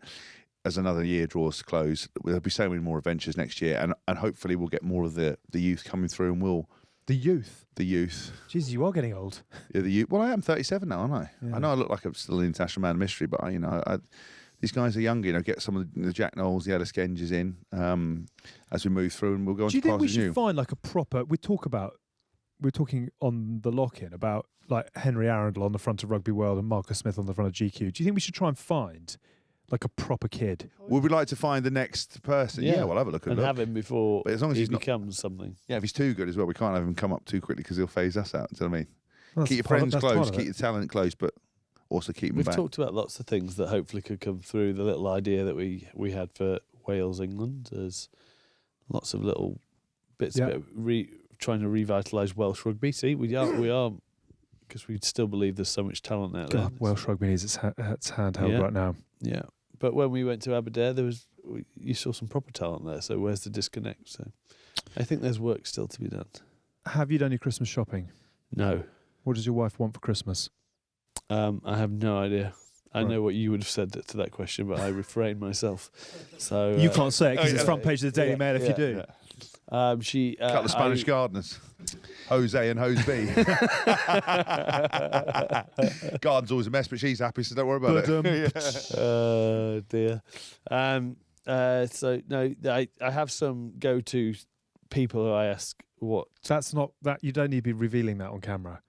As another year draws to close, there'll be so many more adventures next year, and hopefully we'll get more of the youth coming through, and The youth. Jesus, you are getting old. yeah, the youth. Well, I am 37 now, aren't I? Yeah. I know I look like I'm still an international man of mystery, but these guys are younger. You know, get some of the Jack Knowles, the Ellis Genges in as we move through, and we'll go on Do you to think we classes should new. find like a proper? We're talking on the lock-in about like Henry Arundel on the front of Rugby World and Marcus Smith on the front of GQ. Do you think we should try and find like a proper kid? Would we like to find the next person? Yeah, we'll have a look at and it. have him before But as long as he he's not- becomes something. Yeah, if he's too good as well, we can't have him come up too quickly because he'll phase us out. Do you know what I mean? That's Keep your part of- friends that's part close, of keep it. your talent close, but also keep them We've back. talked about lots of things that hopefully could come through. The little idea that we had for Wales, England, there's lots of little bits Yeah. of trying to revitalise Welsh rugby. See, we are because we still believe there's so much talent out there. God, Welsh rugby needs its handheld Yeah. right now. Yeah, but when we went to Aberdare, you saw some proper talent there. So where's the disconnect? So I think there's work still to be done. Have you done your Christmas shopping? No, What does your wife want for Christmas? I have no idea. I Right. know what you would have said to that question, but I refrained myself. So You can't say it because oh, it's yeah. front page of the Daily Yeah, Mail if yeah, you do. She Couple of Spanish gardeners, Jose and Jose B. Garden's always a mess, but she's happy, so don't worry about it. Dear. So no, I have some go-to people who I ask what. That's not that. You don't need to be revealing that on camera.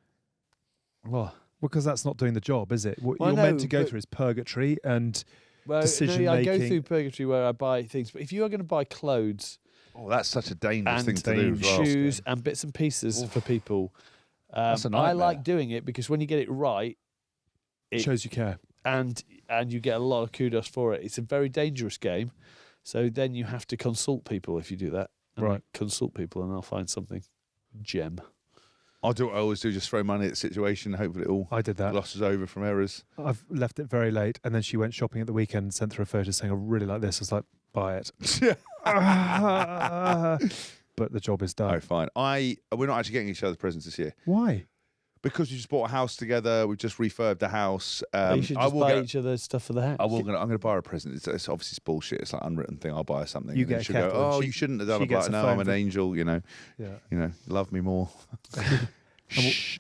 What? Because that's not doing the job, is it? What Well, you're no, meant to go but- through is purgatory and Well, Decision I go making. through purgatory where I buy things, but if you are going to buy clothes Oh, that's such a dangerous and thing to do as well. shoes and bits and pieces for people, That's a I nightmare. like doing it because when you get it right, it shows you care. and you get a lot of kudos for it. It's a very dangerous game, so then you have to consult people if you do that. And Right. consult people, and I'll find something gem. I'll do what I always do, just throw money at the situation, hopefully it all I did that. glosses over from errors. I've left it very late, and then she went shopping at the weekend and sent through a photo saying, I really like this. I was like, buy it. But the job is Oh, done. fine. We're not actually getting each other presents this year Why? because we just bought a house together. We've just refurbed the house. you should I just will buy get. each other stuff for the house. I'm going to buy her a present. It's obviously bullshit. It's like an unwritten thing. I'll buy her something. You and then get a she'll go, kettle and oh, she- you shouldn't have done she it. gets Like, a no, phone I'm an for- angel. Yeah. Love me more. Shh.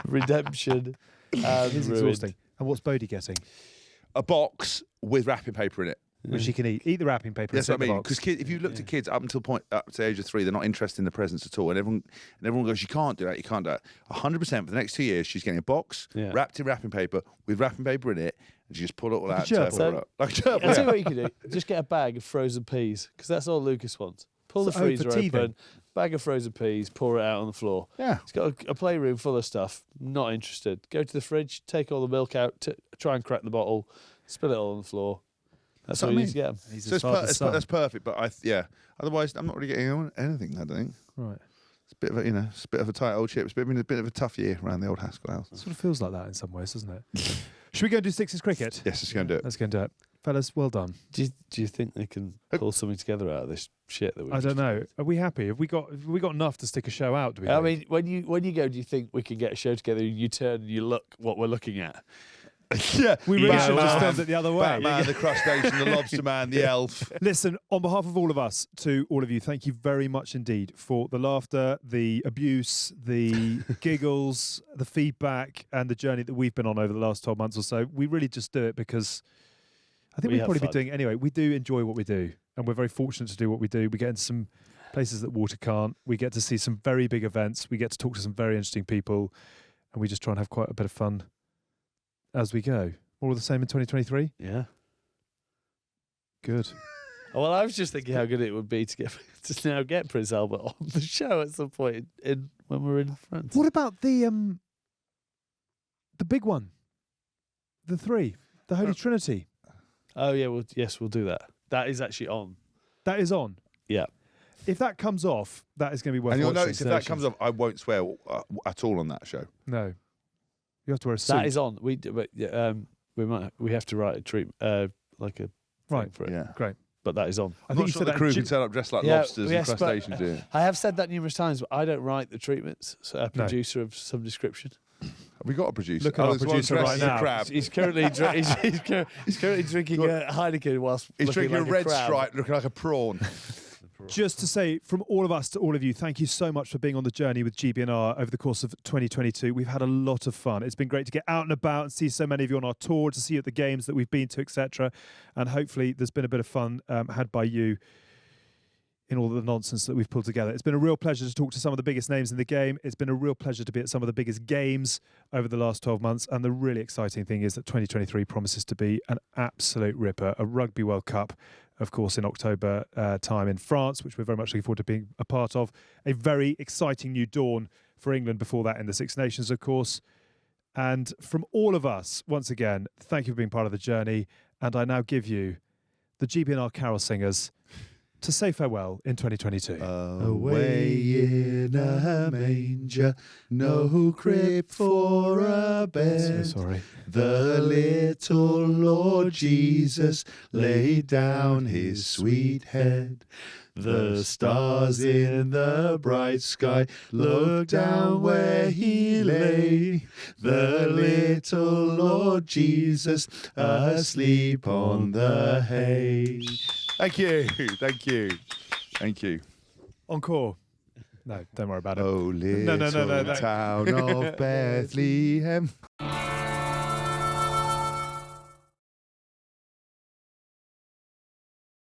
Redemption. It is exhausting. And what's Bodhi getting? A box with wrapping paper in it. Which she can eat. Eat the wrapping paper. That's and what I sit in mean. the box. Because if you looked at kids up to the age of 3, they're not interested in the presents at all. And everyone goes, you can't do that. You can't do that. 100% for the next 2 years, she's getting a box Yeah. wrapped in wrapping paper with wrapping paper in it, and she just pull it all Like a out. gerbil. turn it all up. Like a gerbil. I'll tell you Yeah. what you can do. Just get a bag of frozen peas, because that's all Lucas wants. Pull the So- oh, for freezer teething. open, bag of frozen peas, pour it out on the floor. Yeah. He's got a playroom full of stuff. Not interested. Go to the fridge, take all the milk out, try and crack the bottle, spill it all on the floor. That's That's all what I you need to get 'em. He's So his father's son. that's perfect. But otherwise, I'm not really getting anything. I don't think. Right. It's a bit of it's a bit of a tight old ship. It's been a bit of a tough year around the old Haskell house. It sort of feels like that in some ways, doesn't it? Should we go and do Sixes cricket? Yes, it's going to do it. Let's go and do it. Fellas, well done. Do you think they can pull something together out of this shit that we? I don't know. Are we happy? Have we got enough to stick a show out? Do we? I think? mean, when you go, do you think we can get a show together? And you turn and you look what we're looking at. Yeah, we really should have just Batman, filmed it the other way. Batman, the crustacean, the lobster man, the elf. Listen, on behalf of all of us, to all of you, thank you very much indeed for the laughter, the abuse, the giggles, the feedback, and the journey that we've been on over the last 12 months or so. We really just do it because I think We we'd have probably be fun. doing it anyway. We do enjoy what we do, and we're very fortunate to do what we do. We get into some places that water can't. We get to see some very big events. We get to talk to some very interesting people, and we just try and have quite a bit of fun as we go. All the same in 2023? Yeah. Good. Oh, well, I was just thinking how good it would be to now get Prince Albert on the show at some point when we're in France. What about the big one? The three? The Holy Trinity? Oh, yeah. Well, yes, we'll do that. That is actually on. That is on. Yeah. If that comes off, that is going to be worth And you'll watching. notice if that comes off, I won't swear at all on that show. No. You have to wear a suit. That is on. We have to write a treatment, like a thing Right. for it. Yeah. Great. But that is on. I'm think not you sure said the that crew in can Ju- turn up dressed like Yeah, lobsters yes, and but- crustaceans, do it. I have said that numerous times, but I don't write the treatments. So a producer of some description. Have we got a producer? Look at our there's one producer dressed right as a now. crab. He's currently he's currently drinking a Heineken whilst He's looking drinking like a red crab. stripe looking like a prawn. Just to say, from all of us to all of you, thank you so much for being on the journey with GBNR over the course of 2022. We've had a lot of fun. It's been great to get out and about and see so many of you on our tour, to see you at the games that we've been to, etc. And hopefully there's been a bit of fun had by you in all the nonsense that we've pulled together. It's been a real pleasure to talk to some of the biggest names in the game. It's been a real pleasure to be at some of the biggest games over the last 12 months. And the really exciting thing is that 2023 promises to be an absolute ripper. A Rugby World Cup, of course, in October time in France, which we're very much looking forward to being a part of. A very exciting new dawn for England before that in the Six Nations, of course. And from all of us, once again, thank you for being part of the journey. And I now give you the GBNR Carol Singers to say farewell in 2022. Away in a manger, no crib for a bed. So sorry. The little Lord Jesus laid down his sweet head. The stars in the bright sky looked down where he lay. The little Lord Jesus asleep on the hay. Thank you, thank you, thank you. Encore. No, don't worry about it. Oh, little No. town of Bethlehem.